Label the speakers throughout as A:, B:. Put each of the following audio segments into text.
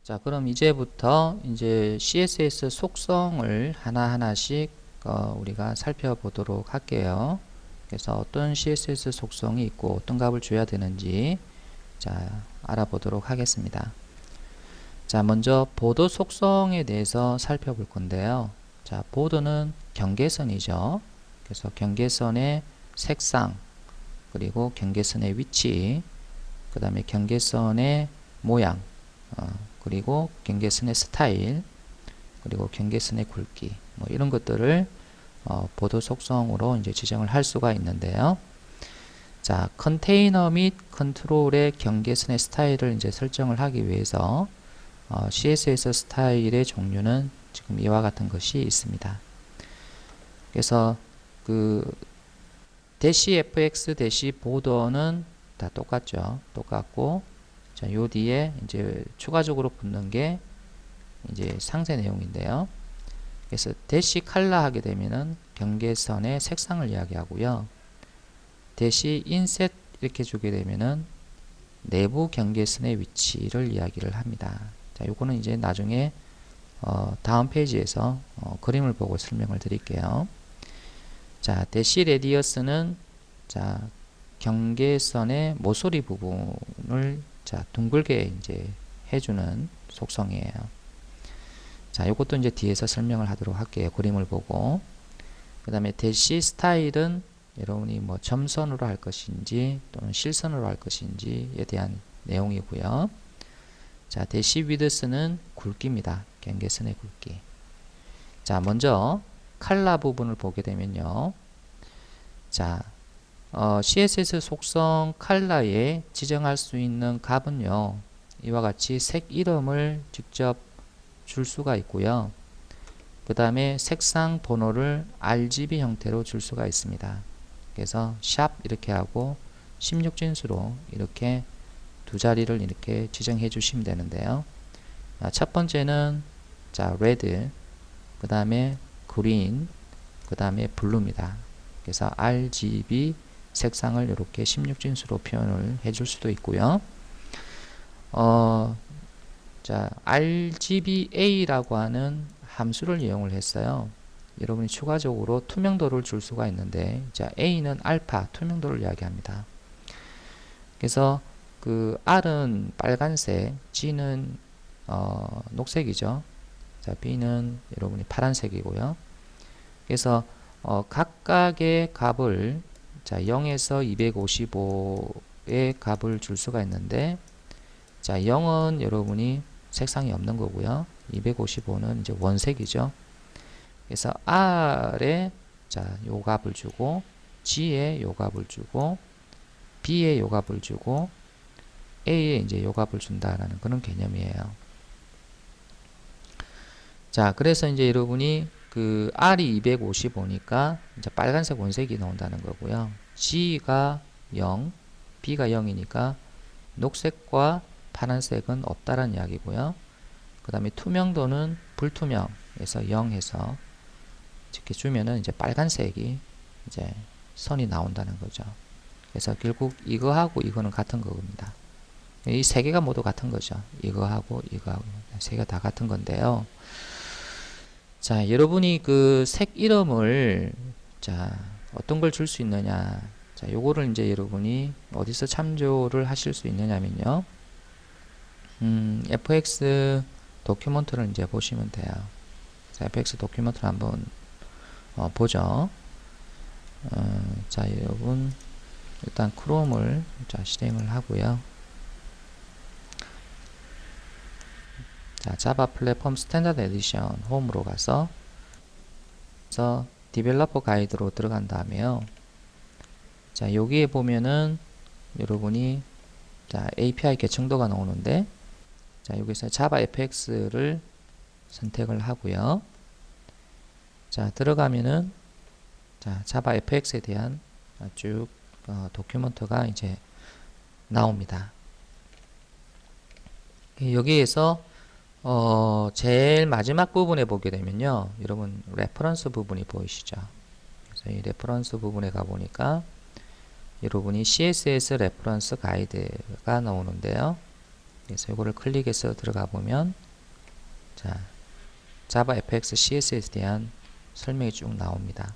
A: 자, 그럼 이제부터 이제 CSS 속성을 하나하나씩 우리가 살펴보도록 할게요. 그래서 어떤 CSS 속성이 있고 어떤 값을 줘야 되는지 자, 알아보도록 하겠습니다. 자, 먼저 보드 속성에 대해서 살펴볼 건데요. 자, 보드는 경계선이죠. 그래서 경계선의 색상, 그리고 경계선의 위치, 그 다음에 경계선의 모양, 그리고 경계선의 스타일, 그리고 경계선의 굵기, 뭐 이런 것들을 보드 속성으로 이제 지정을 할 수가 있는데요. 자, 컨테이너 및 컨트롤의 경계선의 스타일을 이제 설정을 하기 위해서 CSS 스타일의 종류는 지금 이와 같은 것이 있습니다. 그래서 그 -fx 보더는 다 똑같죠. 똑같고, 자, 요 뒤에 이제 추가적으로 붙는 게 이제 상세 내용인데요. 그래서 대시 칼라 하게 되면은 경계선의 색상을 이야기하고요. 대시 인셋 이렇게 주게 되면은 내부 경계선의 위치를 이야기를 합니다. 자, 요거는 이제 나중에 다음 페이지에서 그림을 보고 설명을 드릴게요. 자, 대시 레디어스는 자, 경계선의 모서리 부분을 자, 둥글게 이제 해주는 속성이에요. 자, 요것도 이제 뒤에서 설명을 하도록 할게요. 그림을 보고. 그 다음에 대시 스타일은 여러분이 뭐 점선으로 할 것인지 또는 실선으로 할 것인지에 대한 내용이고요. 자, 대시 위드스는 굵기입니다. 경계선의 굵기. 자, 먼저 칼라 부분을 보게 되면요. 자, CSS 속성 칼라에 지정할 수 있는 값은요. 이와 같이 색 이름을 직접 줄 수가 있고요. 그 다음에 색상 번호를 RGB 형태로 줄 수가 있습니다. 그래서 샵 이렇게 하고 16진수로 이렇게 두 자리를 이렇게 지정해 주시면 되는데요. 첫 번째는 자, 레드, 그 다음에 그린, 그 다음에 블루입니다. 그래서 RGB 색상을 이렇게 16진수로 표현을 해줄 수도 있고요. 자, RGBA라고 하는 함수를 이용을 했어요. 여러분이 추가적으로 투명도를 줄 수가 있는데, 자, A는 알파, 투명도를 이야기합니다. 그래서 그 R은 빨간색, G는 녹색이죠. 자, B는 여러분이 파란색이고요. 그래서 각각의 값을 자, 0에서 255의 값을 줄 수가 있는데, 자, 0은 여러분이 색상이 없는 거고요. 255는 이제 원색이죠. 그래서 R에 자, 요 값을 주고, G에 요 값을 주고, B에 요 값을 주고, A에 이제 요 값을 준다라는 그런 개념이에요. 자, 그래서 이제 여러분이 그 R이 255니까 이제 빨간색 원색이 나온다는 거고요. G가 0, B가 0이니까 녹색과 파란색은 없다라는 이야기고요. 그 다음에 투명도는 불투명에서 0 해서 이렇게 주면은 이제 빨간색이 이제 선이 나온다는 거죠. 그래서 결국 이거하고 이거는 같은 겁니다. 이 세 개가 모두 같은 거죠. 이거하고 이거하고 세 개가 다 같은 건데요. 자, 여러분이 그 색 이름을 자, 어떤 걸 줄 수 있느냐. 자, 요거를 이제 여러분이 어디서 참조를 하실 수 있느냐면요. fx 도큐먼트를 이제 보시면 돼요. 자, fx 도큐먼트를 한번 보죠. 자, 여러분 일단 크롬을 자, 실행을 하고요. 자, 자바 플랫폼 스탠다드 에디션 홈으로 가서 디벨로퍼 가이드로 들어간 다음에요. 자, 여기에 보면은 여러분이 자, API 개청도가 나오는데, 자, 여기서 자바 fx를 선택을 하고요. 자, 들어가면은 자, 자바 fx에 대한 쭉 도큐먼트가 이제 나옵니다. 여기에서 제일 마지막 부분에 보게 되면요, 여러분 레퍼런스 부분이 보이시죠? 그래서 이 레퍼런스 부분에 가 보니까 여러분이 CSS 레퍼런스 가이드가 나오는데요. 그래서 이거를 클릭해서 들어가 보면 자, 자바 fx CSS에 대한 설명이 쭉 나옵니다.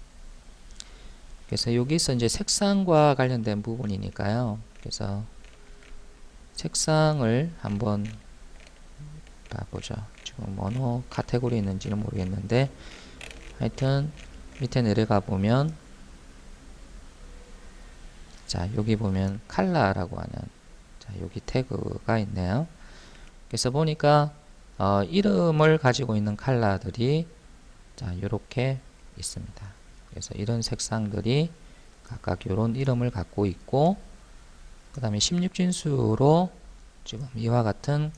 A: 그래서 여기서 이제 색상과 관련된 부분이니까요. 그래서 색상을 한번 봐보죠. 지금 어느 카테고리에 있는지는 모르겠는데 하여튼 밑에 내려가 보면 자, 여기 보면 컬러라고 하는 자, 여기 태그가 있네요. 그래서 보니까 이름을 가지고 있는 컬러들이 자, 요렇게 있습니다. 그래서 이런 색상들이 각각 요런 이름을 갖고 있고 그 다음에 16진수로 지금 이와 같은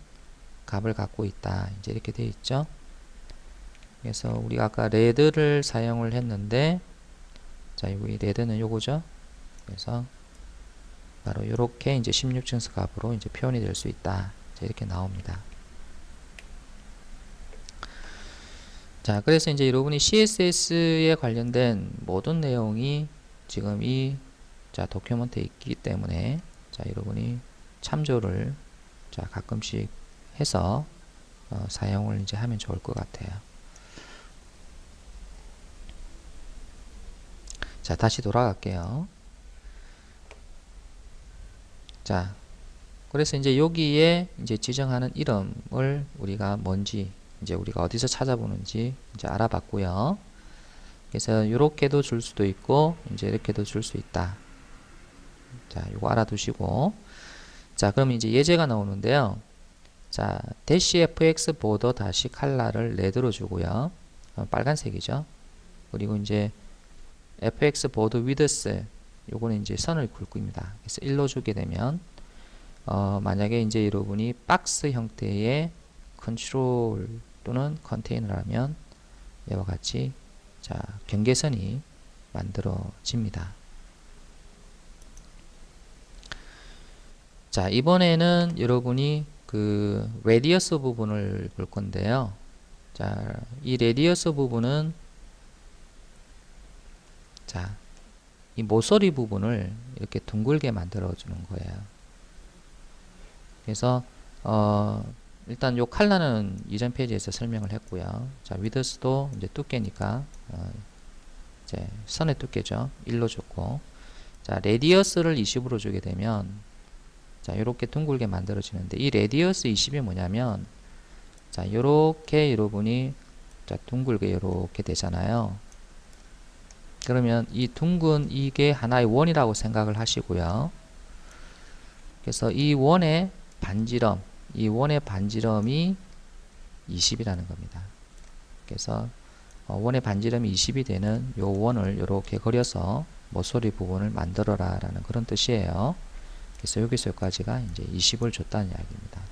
A: 값을 갖고 있다. 이제 이렇게 되어 있죠. 그래서 우리가 아까 레드를 사용을 했는데 자, 여기 레드는 요거죠. 그래서 바로 이렇게 이제 16진수 값으로 이제 표현이 될 수 있다. 자, 이렇게 나옵니다. 자, 그래서 이제 여러분이 CSS에 관련된 모든 내용이 지금 이 자, 도큐먼트에 있기 때문에 자, 여러분이 참조를 자, 가끔씩 해서 사용을 이제 하면 좋을 것 같아요. 자, 다시 돌아갈게요. 자, 그래서 이제 여기에 이제 지정하는 이름을 우리가 뭔지 이제 우리가 어디서 찾아보는지 이제 알아봤고요. 그래서 이렇게도 줄 수도 있고 이제 이렇게도 줄 수 있다. 자, 이거 알아두시고 자, 그럼 이제 예제가 나오는데요. 자, 대시 fx 보더 다시 컬러를 레드로 주고요. 빨간색이죠. 그리고 이제 fx 보더 위드스 요거는 이제 선을 굵습니다. 그래서 1로 주게 되면 만약에 이제 여러분이 박스 형태의 컨트롤 또는 컨테이너라면 이와 같이 자, 경계선이 만들어집니다. 자, 이번에는 여러분이 그 레디어스 부분을 볼 건데요. 자, 이 레디어스 부분은 자, 이 모서리 부분을 이렇게 둥글게 만들어 주는 거예요. 그래서 일단 요 컬러는 이전 페이지에서 설명을 했고요. 자, 위드스도 이제 두께니까 이제 선의 두께죠. 1로 줬고 자, 레디어스를 20으로 주게 되면 자, 요렇게 둥글게 만들어지는데 이 레디어스 20이 뭐냐면 자, 요렇게 여러분이 자, 둥글게 요렇게 되잖아요. 그러면 이 둥근 이게 하나의 원이라고 생각을 하시고요. 그래서 이 원의 반지름, 이 원의 반지름이 20이라는 겁니다. 그래서 원의 반지름이 20이 되는 요 원을 이렇게 그려서 모서리 부분을 만들어라 라는 그런 뜻이에요. 그래서 여기서 여기까지가 이제 20을 줬다는 이야기입니다.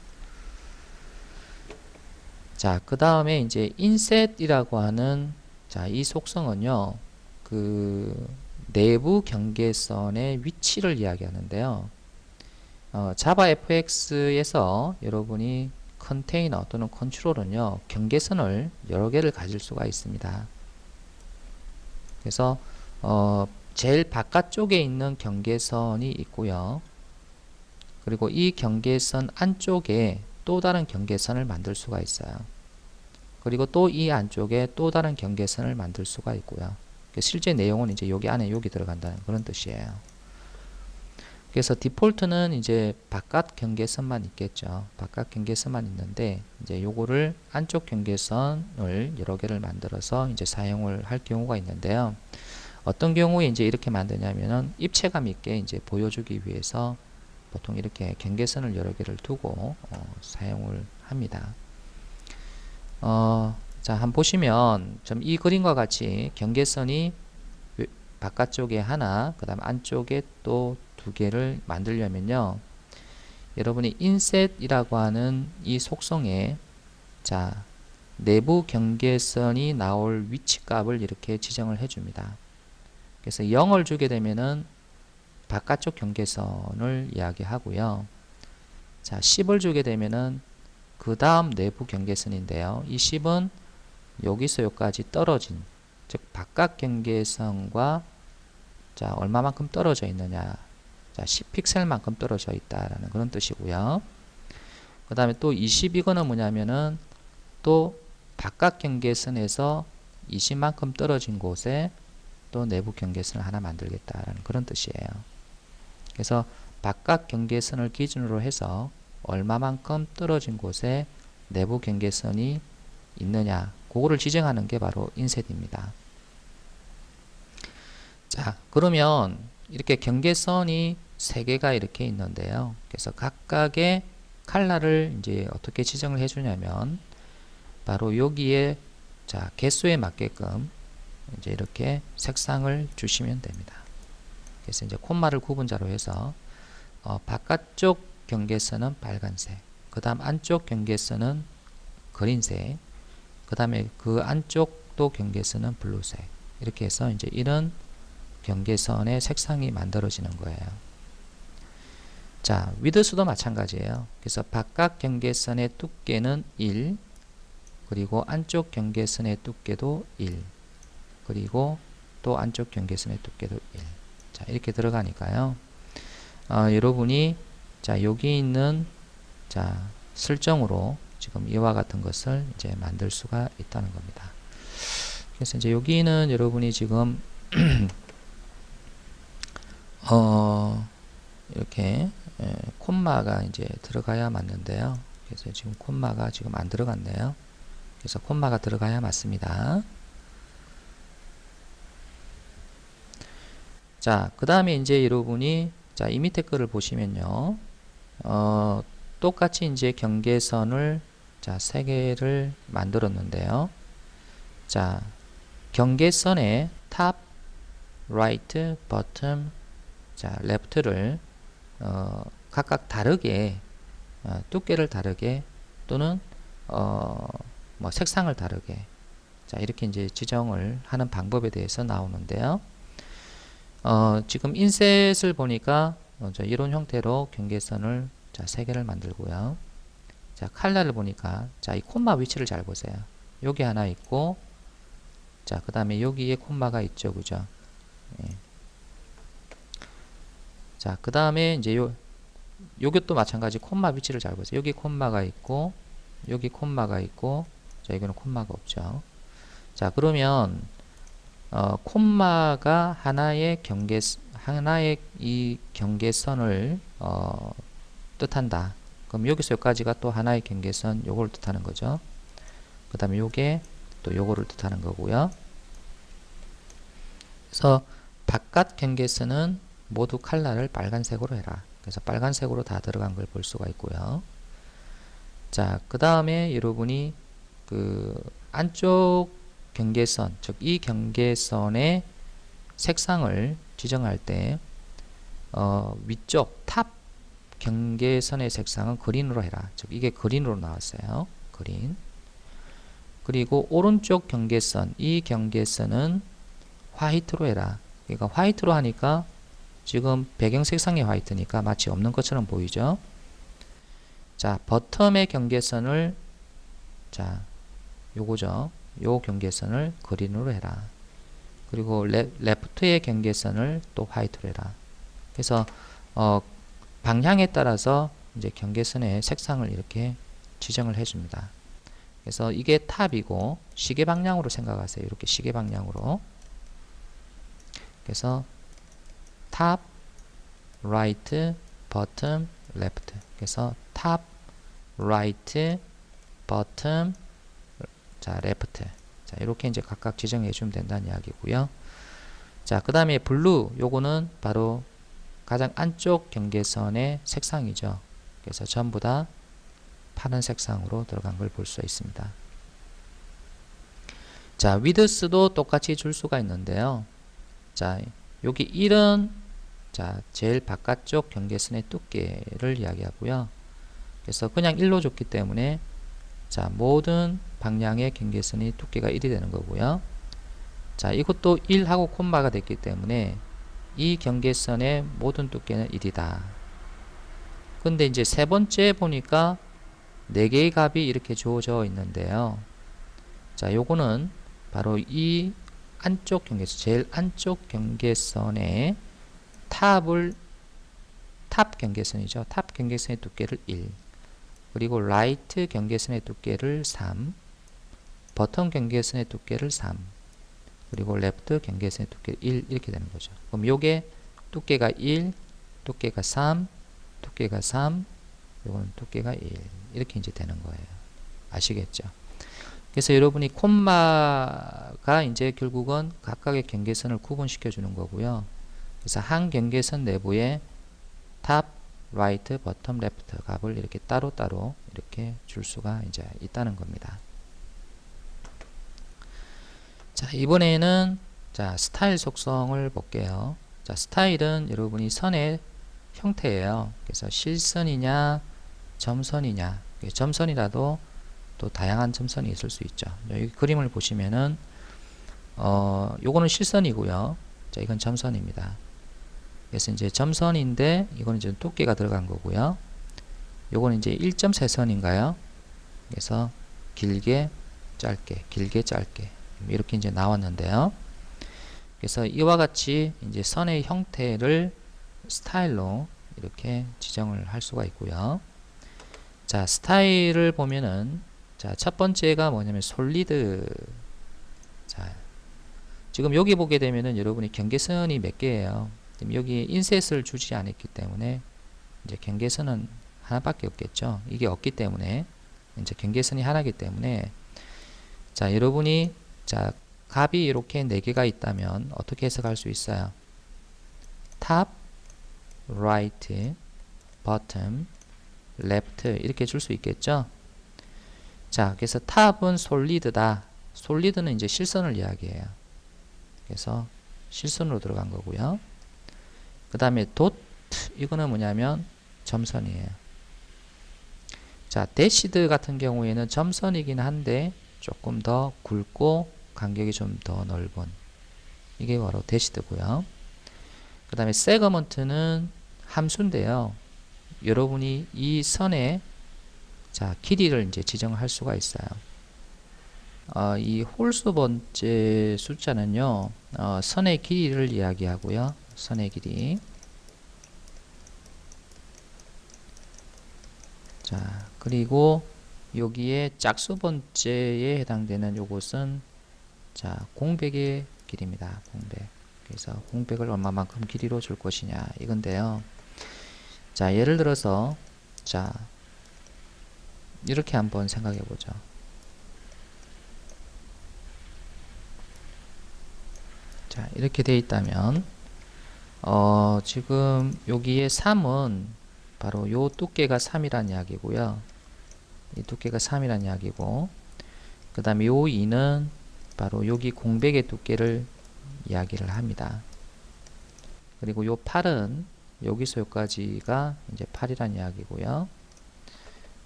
A: 자, 그 다음에 이제 인셋이라고 하는 자, 이 속성은요, 그 내부 경계선의 위치를 이야기하는데요. 자바 fx에서 여러분이 컨테이너 또는 컨트롤은요, 경계선을 여러 개를 가질 수가 있습니다. 그래서 제일 바깥쪽에 있는 경계선이 있고요. 그리고 이 경계선 안쪽에 또 다른 경계선을 만들 수가 있어요. 그리고 또 이 안쪽에 또 다른 경계선을 만들 수가 있고요. 실제 내용은 이제 여기 안에 여기 들어간다는 그런 뜻이에요. 그래서 디폴트는 이제 바깥 경계선만 있겠죠. 바깥 경계선만 있는데 이제 요거를 안쪽 경계선을 여러 개를 만들어서 이제 사용을 할 경우가 있는데요. 어떤 경우에 이제 이렇게 만드냐면은 입체감 있게 이제 보여주기 위해서 보통 이렇게 경계선을 여러 개를 두고 사용을 합니다. 자, 한번 보시면 좀 이 그림과 같이 경계선이 바깥쪽에 하나, 그 다음 안쪽에 또 두 개를 만들려면요, 여러분이 인셋이라고 하는 이 속성에 자, 내부 경계선이 나올 위치 값을 이렇게 지정을 해줍니다. 그래서 0을 주게 되면은 바깥쪽 경계선을 이야기하고요. 자, 10을 주게 되면은 그 다음 내부 경계선인데요. 이 10은 여기서 여기까지 떨어진, 즉 바깥 경계선과 자, 얼마만큼 떨어져 있느냐. 자, 10픽셀만큼 떨어져 있다라는 그런 뜻이고요. 그 다음에 또 22건은 뭐냐면은 또 바깥 경계선에서 20만큼 떨어진 곳에 또 내부 경계선을 하나 만들겠다라는 그런 뜻이에요. 그래서 바깥 경계선을 기준으로 해서 얼마만큼 떨어진 곳에 내부 경계선이 있느냐, 그거를 지정하는 게 바로 인셋입니다. 자, 그러면 이렇게 경계선이 3개가 이렇게 있는데요. 그래서 각각의 칼라를 이제 어떻게 지정을 해주냐면 바로 여기에 자 개수에 맞게끔 이제 이렇게 색상을 주시면 됩니다. 그래서 이제 콤마를 구분자로 해서 바깥쪽 경계선은 빨간색, 그 다음 안쪽 경계선은 그린색, 그 다음에 그 안쪽도 경계선은 블루색, 이렇게 해서 이제 이런 경계선의 색상이 만들어지는 거예요. 자, 위드스도 마찬가지예요. 그래서 바깥 경계선의 두께는 1, 그리고 안쪽 경계선의 두께도 1, 그리고 또 안쪽 경계선의 두께도 1. 자, 이렇게 들어가니까요. 여러분이 자, 여기 있는 자, 설정으로 지금 이와 같은 것을 이제 만들 수가 있다는 겁니다. 그래서 이제 여기는 여러분이 지금 이렇게 콤마가 이제 들어가야 맞는데요. 그래서 지금 콤마가 지금 안 들어갔네요. 그래서 콤마가 들어가야 맞습니다. 자, 그 다음에 이제 여러분이 자, 이 밑에 거를 보시면요. 똑같이 이제 경계선을 자, 3개를 만들었는데요. 자, 경계선의 탑, 라이트, 버튼, 자, 레프트를 각각 다르게 두께를 다르게 또는 뭐 색상을 다르게 자, 이렇게 이제 지정을 하는 방법에 대해서 나오는데요. 지금 인셋을 보니까 이런 형태로 경계선을 자, 3개를 만들고요. 자, 칼라를 보니까 자, 이 콤마 위치를 잘 보세요. 여기 하나 있고 자, 그 다음에 여기에 콤마가 있죠. 그죠? 예. 자, 그 다음에 이제 요것도 마찬가지 콤마 위치를 잘 보세요. 여기 콤마가 있고 여기 콤마가 있고 자, 여기는 콤마가 없죠. 자, 그러면 콤마가 하나의 이 경계선을 뜻한다. 그럼 여기서 여기까지가 또 하나의 경계선 요걸 뜻하는 거죠. 그 다음에 요게 또 요거를 뜻하는 거고요. 그래서 바깥 경계선은 모두 칼라를 빨간색으로 해라. 그래서 빨간색으로 다 들어간 걸 볼 수가 있고요. 자, 그 다음에 여러분이 그 안쪽 경계선, 즉 이 경계선의 색상을 지정할 때 위쪽 탑 경계선의 색상은 그린으로 해라. 즉 이게 그린으로 나왔어요. 그린. 그리고 오른쪽 경계선, 이 경계선은 화이트로 해라. 그러니까 화이트로 하니까 지금 배경 색상이 화이트니까 마치 없는 것처럼 보이죠. 자, 버텀의 경계선을 자, 요거죠. 요 경계선을 그린으로 해라. 그리고 레프트의 경계선을 또 화이트로 해라. 그래서 방향에 따라서 이제 경계선의 색상을 이렇게 지정을 해줍니다. 그래서 이게 탑이고 시계 방향으로 생각하세요. 이렇게 시계 방향으로. 그래서 탑, 라이트, 버튼, 레프트. 그래서 탑, 라이트, 버튼, 자, 레프트. 자, 이렇게 이제 각각 지정해 주면 된다는 이야기고요. 자, 그 다음에 블루, 요거는 바로 가장 안쪽 경계선의 색상이죠. 그래서 전부 다 파란 색상으로 들어간 걸 볼 수 있습니다. 자, 위드스도 똑같이 줄 수가 있는데요. 자, 여기 1은 자, 제일 바깥쪽 경계선의 두께를 이야기하고요. 그래서 그냥 1로 줬기 때문에 자, 모든 방향의 경계선이 두께가 1이 되는 거고요. 자, 이것도 1하고 콤마가 됐기 때문에 이 경계선의 모든 두께는 1이다. 근데 이제 세 번째 보니까 4개의 값이 이렇게 주어져 있는데요. 자, 요거는 바로 이 안쪽 경계선, 제일 안쪽 경계선의 탑 경계선이죠. 탑 경계선의 두께를 1. 그리고 라이트 경계선의 두께를 3, 버텀 경계선의 두께를 3, 그리고 레프트 경계선의 두께 1 이렇게 되는 거죠. 그럼 요게 두께가 1, 두께가 3, 두께가 3, 요거는 두께가 1 이렇게 이제 되는 거예요. 아시겠죠? 그래서 여러분이 콤마가 이제 결국은 각각의 경계선을 구분시켜 주는 거고요. 그래서 한 경계선 내부에 탑, 라이트, 버텀, 레프트 값을 이렇게 따로따로 이렇게 줄 수가 이제 있다는 겁니다. 자, 이번에는 자, 스타일 속성을 볼게요. 자, 스타일은 여러분이 선의 형태예요. 그래서 실선이냐, 점선이냐. 점선이라도 또 다양한 점선이 있을 수 있죠. 여기 그림을 보시면은 요거는 실선이고요. 자, 이건 점선입니다. 그래서 이제 점선인데 이거는 이제 두께가 들어간 거고요. 요거는 이제 1.3선인가요? 그래서 길게 짧게 길게 짧게 이렇게 이제 나왔는데요. 그래서 이와 같이 이제 선의 형태를 스타일로 이렇게 지정을 할 수가 있고요. 자, 스타일을 보면은 자, 첫 번째가 뭐냐면 솔리드. 자, 지금 여기 보게 되면은 여러분이 경계선이 몇 개예요. 여기 인셋을 주지 않았기 때문에 이제 경계선은 하나밖에 없겠죠. 이게 없기 때문에 이제 경계선이 하나이기 때문에 자, 여러분이 자, 값이 이렇게 4개가 있다면 어떻게 해석할 수 있어요? 탑, 라이트, 버텀, 레프트 이렇게 줄 수 있겠죠. 자, 그래서 탑은 솔리드다. 솔리드는 이제 실선을 이야기해요. 그래서 실선으로 들어간 거고요. 그 다음에 도트 이거는 뭐냐면 점선이에요. 자, 대시드 같은 경우에는 점선이긴 한데 조금 더 굵고 간격이 좀 더 넓은 이게 바로 대시드고요. 그 다음에 세거먼트는 함수인데요. 여러분이 이 선의 자, 길이를 이제 지정할 수가 있어요. 이 홀수 번째 숫자는요, 선의 길이를 이야기하고요. 선의 길이. 자, 그리고 여기에 짝수 번째에 해당되는 요것은 자, 공백의 길이입니다. 공백. 그래서 공백을 얼마만큼 길이로 줄 것이냐 이건데요. 자, 예를 들어서 자, 이렇게 한번 생각해 보죠. 자, 이렇게 돼 있다면 지금 여기에 3은 바로 요 두께가 3이란 이야기고요. 이 두께가 3이란 이야기고, 그 다음에 요 2는 바로 여기 공백의 두께를 이야기를 합니다. 그리고 요 8은 여기서 여기까지가 이제 8이란 이야기고요.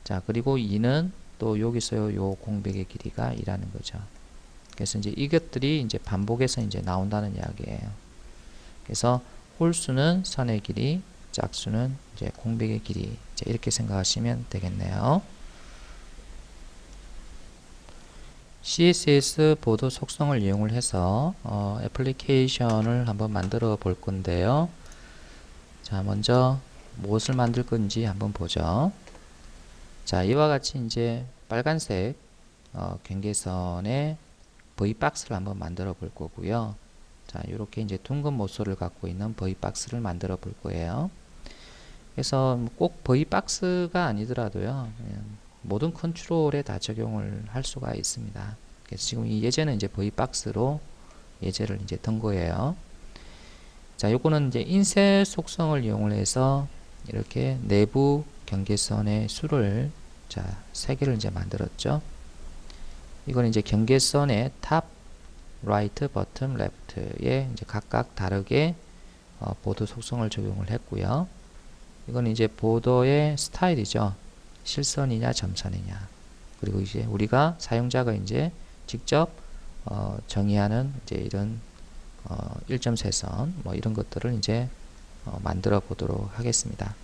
A: 자, 그리고 2는 또 여기서 요 공백의 길이가 2라는 거죠. 그래서 이제 이것들이 이제 반복해서 이제 나온다는 이야기예요. 그래서 홀수는 선의 길이, 짝수는 이제 공백의 길이, 이제 이렇게 생각하시면 되겠네요. CSS 보드 속성을 이용을 해서 애플리케이션을 한번 만들어 볼 건데요. 자, 먼저 무엇을 만들 건지 한번 보죠. 자, 이와 같이 이제 빨간색 경계선에 V박스를 한번 만들어 볼 거고요. 자, 이렇게 이제 둥근 모서리를 갖고 있는 V박스를 만들어 볼 거예요. 그래서 꼭 V박스가 아니더라도요, 모든 컨트롤에 다 적용을 할 수가 있습니다. 그래서 지금 이 예제는 이제 V박스로 예제를 이제 든 거예요. 자, 요거는 이제 인셋 속성을 이용을 해서 이렇게 내부 경계선의 수를 자, 3개를 이제 만들었죠. 이거는 이제 경계선의 탑, 라이트, 버텀, 레프트에 이제 각각 다르게 보드 속성을 적용을 했고요. 이건 이제 보더의 스타일이죠. 실선이냐 점선이냐. 그리고 이제 우리가 사용자가 이제 직접 정의하는 이제 이런 1.3선 뭐 이런 것들을 이제 만들어 보도록 하겠습니다.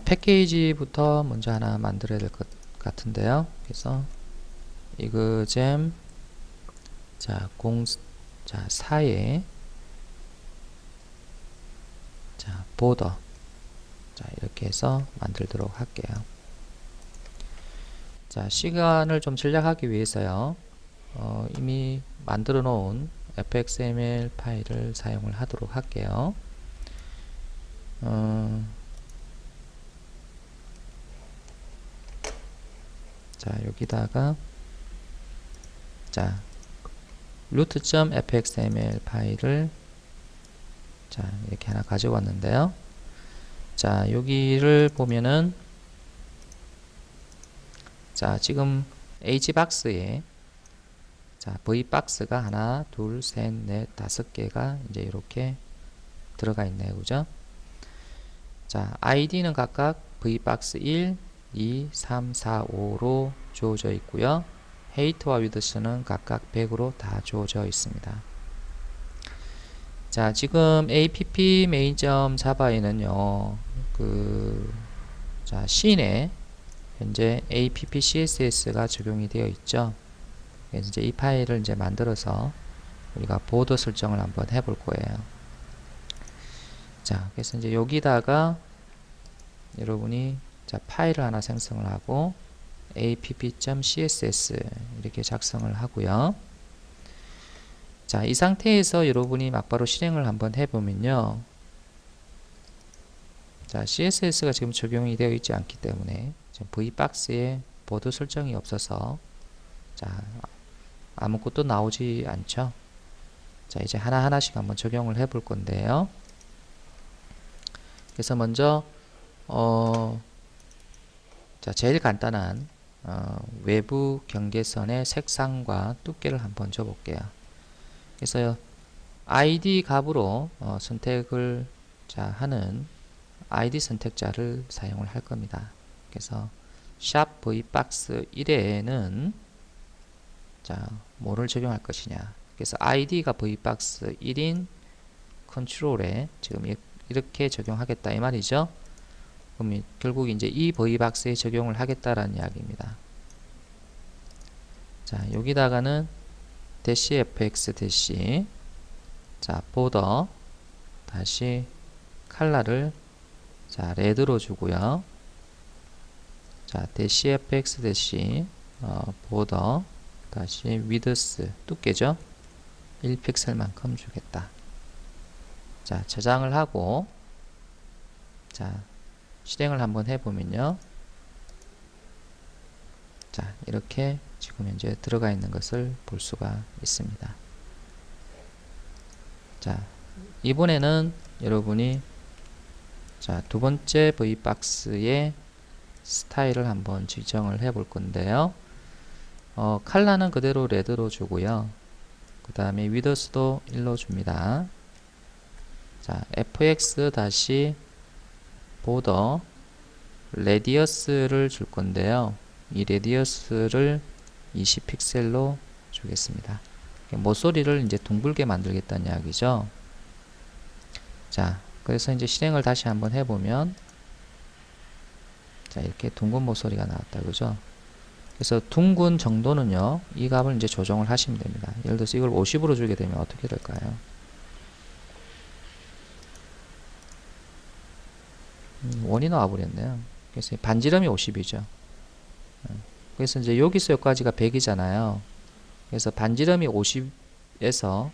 A: 패키지부터 먼저 하나 만들어야 될 것 같은데요. 그래서 이그잼 자 4에 자 보더 자 이렇게 이렇게 해서 만들도록 할게요. 자, 시간을 좀 절약하기 위해서요. 이미 만들어 놓은 fxml 파일을 사용을 하도록 할게요. 자, 여기다가 자, root.fxml 파일을 자, 이렇게 하나 가져왔는데요. 자, 여기를 보면은 자, 지금 h박스에 자, v박스가 하나, 둘, 셋, 넷, 다섯 개가 이제 이렇게 들어가 있네요. 그죠? 자, id는 각각 v박스 1, 2, 3, 4, 5로 주어져 있고요. height와 width는 각각 100으로 다 주어져 있습니다. 자, 지금 app main.java에는요, 자, C에 현재 app css가 적용이 되어 있죠. 그래서 이제 이 파일을 이제 만들어서 우리가 보더 설정을 한번 해볼 거예요. 자, 그래서 이제 여기다가 여러분이 자, 파일을 하나 생성을 하고 app.css 이렇게 작성을 하고요. 자, 이 상태에서 여러분이 막바로 실행을 한번 해보면요. 자, CSS가 지금 적용이 되어 있지 않기 때문에 지금 V박스에 보드 설정이 없어서 자, 아무것도 나오지 않죠. 자, 이제 하나하나씩 한번 적용을 해볼 건데요. 그래서 먼저 자, 제일 간단한 외부 경계선의 색상과 두께를 한번 줘볼게요. 그래서 id 값으로 선택을 자, 하는 id 선택자를 사용을 할 겁니다. 그래서 샵 vbox 1에는 자, 뭐를 적용할 것이냐. 그래서 id가 vbox 1인 컨트롤에 지금 이렇게 적용하겠다 이 말이죠. 그럼 결국 이제 이 vbox에 적용을 하겠다라는 이야기입니다. 자, 여기다가는 대시 fx 대시 자, 보더 다시 컬러를 자, 레드로 주고요. 자, 대시 fx 대시 보더 다시 width 두께죠. 1픽셀만큼 주겠다. 자, 저장을 하고 자, 실행을 한번 해보면요. 자, 이렇게 지금 현재 들어가 있는 것을 볼 수가 있습니다. 자, 이번에는 여러분이 자, 두 번째 V박스의 스타일을 한번 지정을 해 볼 건데요. 컬러는 그대로 레드로 주고요. 그 다음에 위더스도 1로 줍니다. 자, fx 다시 보더 레디어스를 줄 건데요. 이 레디어스를 20픽셀로 주겠습니다. 모서리를 이제 둥글게 만들겠다는 이야기죠. 자, 그래서 이제 실행을 다시 한번 해보면 자, 이렇게 둥근 모서리가 나왔다. 그죠? 그래서 둥근 정도는요, 이 값을 이제 조정을 하시면 됩니다. 예를 들어서 이걸 50으로 주게 되면 어떻게 될까요? 원이 나와버렸네요. 그래서 반지름이 50이죠. 그래서 이제 여기서 여기까지가 100이잖아요. 그래서 반지름이 50에서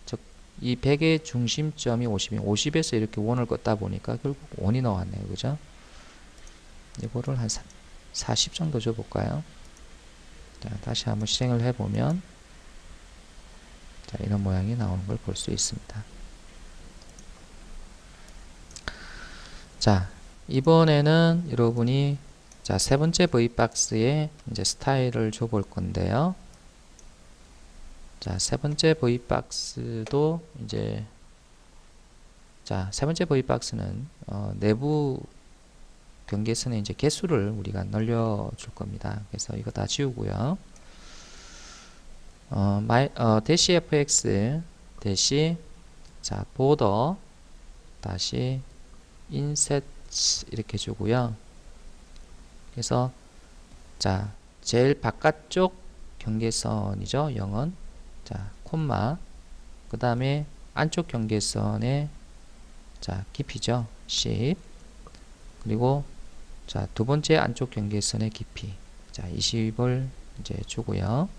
A: 즉 이 100의 중심점이 50이면 50에서 이렇게 원을 긋다 보니까 결국 원이 나왔네요. 그죠? 이거를 한 40 정도 줘볼까요? 자, 다시 한번 실행을 해보면 자, 이런 모양이 나오는 걸 볼 수 있습니다. 자, 이번에는 여러분이 자, 세 번째 V박스에 이제 스타일을 줘 볼 건데요. 자, 세 번째 V박스도 이제 자, 세 번째 V박스는 내부 경계선의 이제 개수를 우리가 늘려 줄 겁니다. 그래서 이거 다 지우고요. 대시 fx 대시 자, 보더 다시 인셋 이렇게 주고요. 그래서 자, 제일 바깥쪽 경계선이죠. 0은 자, 콤마 그 다음에 안쪽 경계선의 자, 깊이죠. 10 그 그리고 자, 두 번째 안쪽 경계선의 깊이. 자, 20을 이제 주고요.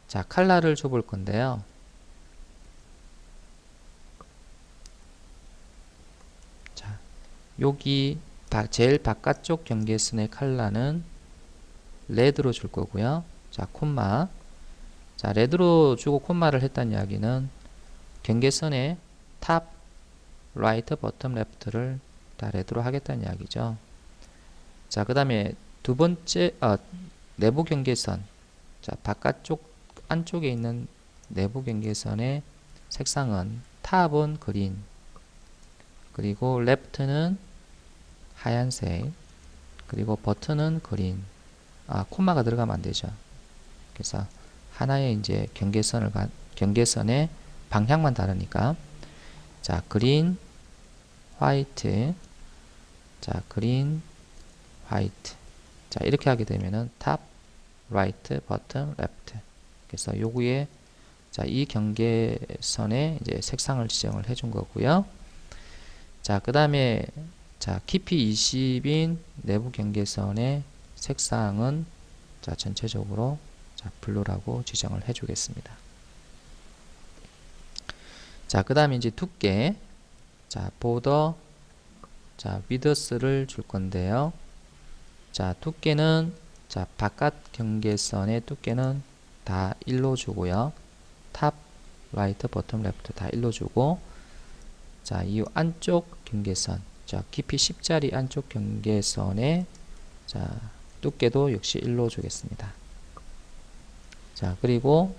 A: 자, 칼라를 줘볼 건데요. 자, 여기 제일 바깥쪽 경계선의 칼라는 레드로 줄 거고요. 자, 콤마. 자, 레드로 주고 콤마를 했다는 이야기는 경계선의 탑, 라이트, 버텀, 레프트를 다 레드로 하겠다는 이야기죠. 자, 그 다음에 두 번째, 내부 경계선. 자, 바깥쪽, 안쪽에 있는 내부 경계선의 색상은 탑은 그린, 그리고 레프트는 하얀색, 그리고 버튼은 그린. 콤마가 들어가면 안 되죠. 그래서 하나의 이제 경계선의 방향만 다르니까. 자, 그린, 화이트. 자, 그린, 화이트. 자, 이렇게 하게 되면은 탑, 라이트, 버튼, 레프트. 그래서 요구에 자, 이 경계선에 이제 색상을 지정을 해준 거고요. 자, 그 다음에 자, 깊이 20인 내부 경계선의 색상은 자, 전체적으로 자, 블루라고 지정을 해 주겠습니다. 자, 그 다음에 이제 두께. 자, 보더. 자, 위더스를 줄 건데요. 자, 두께는 자, 바깥 경계선의 두께는 다 1로 주고요. 탑, 라이트, 버텀, 레프트 다 1로 주고, 자, 이 안쪽 경계선, 자, 깊이 10짜리 안쪽 경계선의 자, 두께도 역시 1로 주겠습니다. 자, 그리고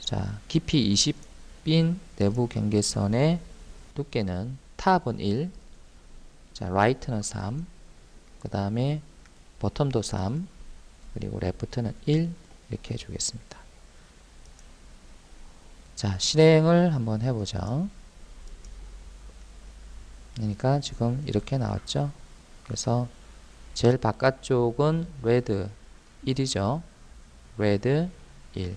A: 자, 깊이 20인 내부 경계선의 두께는 탑은 1, 자, 라이트는 3, 그 다음에 버텀도 3, 그리고 레프트는 1 이렇게 해주겠습니다. 자, 실행을 한번 해보죠. 그러니까 지금 이렇게 나왔죠. 그래서 제일 바깥쪽은 레드 1이죠. 레드 1.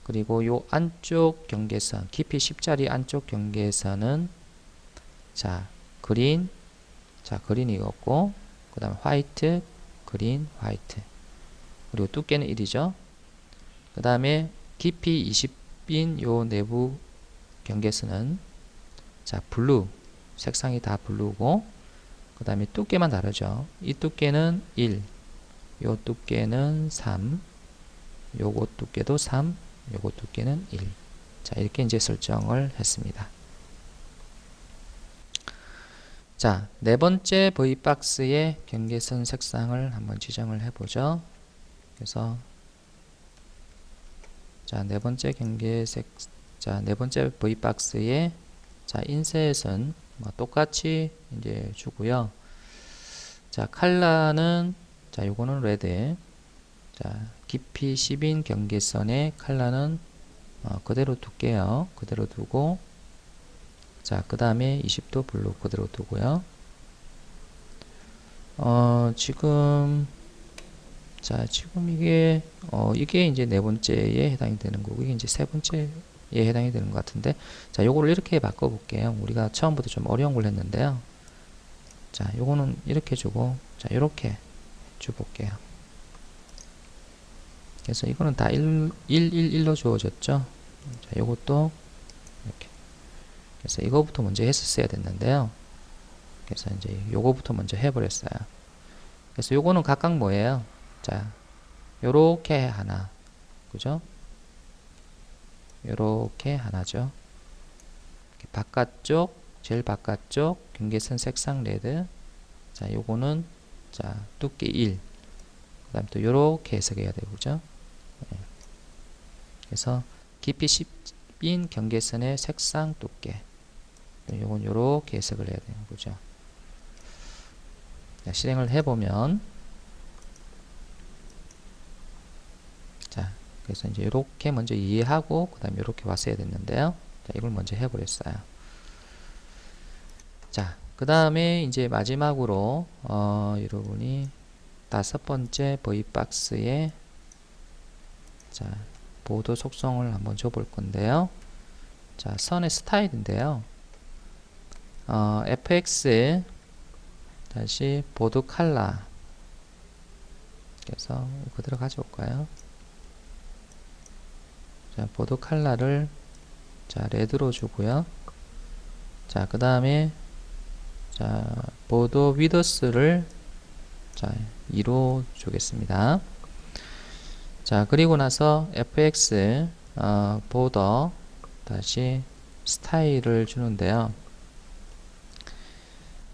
A: 그리고 요 안쪽 경계선, 깊이 10짜리 안쪽 경계선은 자, 그린, 자, 그린이었고, 그 다음에 화이트, 그린, 화이트. 그리고 두께는 1이죠. 그 다음에 깊이 20인 요 내부 경계선은 자, 블루, 색상이 다 블루고, 그 다음에 두께만 다르죠. 이 두께는 1, 요 두께는 3, 요거 두께도 3, 요거 두께는 1. 자, 이렇게 이제 설정을 했습니다. 자, 네 번째 V박스의 경계선 색상을 한번 지정을 해보죠. 그래서 자, 네 번째 네 번째 V박스의 자, 인셋은 뭐 똑같이 이제 주고요. 자, 컬러는 자, 요거는 레드. 자, 깊이 10인 경계선의 컬러는 그대로 둘게요. 그대로 두고, 자, 그 다음에 20도 블루 그대로 두고요. 지금 이게 이게 이제 네 번째에 해당이 되는 거고, 이게 이제 세 번째에 해당이 되는 것 같은데, 자, 요거를 이렇게 바꿔 볼게요. 우리가 처음부터 좀 어려운 걸 했는데요. 자, 요거는 이렇게 주고, 자, 요렇게 줘 볼게요. 그래서 이거는 다 1로 주어졌죠. 자, 요것도 이렇게. 그래서 이거부터 먼저 했었어야 됐는데요. 그래서 이제 요거부터 먼저 해버렸어요. 그래서 요거는 각각 뭐예요? 자, 요렇게 하나. 그죠? 요렇게 하나죠. 바깥쪽, 제일 바깥쪽 경계선 색상 레드. 자, 요거는 자, 두께 1. 그 다음에 또 요렇게 해석해야 되고, 그죠? 네. 그래서 깊이 10인 경계선의 색상 두께. 요건 요렇게 해석을 해야 되는 거죠. 자, 실행을 해보면, 자, 그래서 이제 이렇게 먼저 이해하고 그 다음에 이렇게 왔어야 됐는데요. 자, 이걸 먼저 해버렸어요. 자, 그 다음에 이제 마지막으로 여러분이 다섯 번째 V박스에 자, 보드 속성을 한번 줘볼 건데요. 자, 선의 스타일인데요. fx 다시 보드 칼라. 그래서 그대로 가져올까요? 자, 보드 칼라를 자, 레드로 주고요. 자, 그 다음에 자, 보드 위더스를 자, 2로 주겠습니다. 자, 그리고 나서 fx 보더 다시 스타일을 주는데요.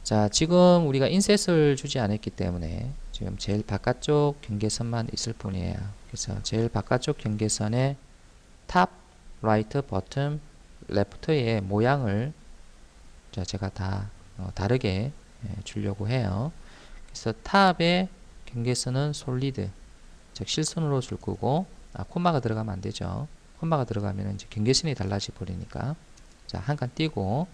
A: 자, 지금 우리가 인셋을 주지 않았기 때문에 지금 제일 바깥쪽 경계선만 있을 뿐이에요. 그래서 제일 바깥쪽 경계선에 탑, 라이트, 버튼, 레프트의 모양을 자, 제가 다 다르게 주려고 해요. 그래서 탑의 경계선은 솔리드, 즉 실선으로 줄 거고, 콤마가 들어가면 안 되죠. 콤마가 들어가면 이제 경계선이 달라져 버리니까. 자, 한 칸 띄고,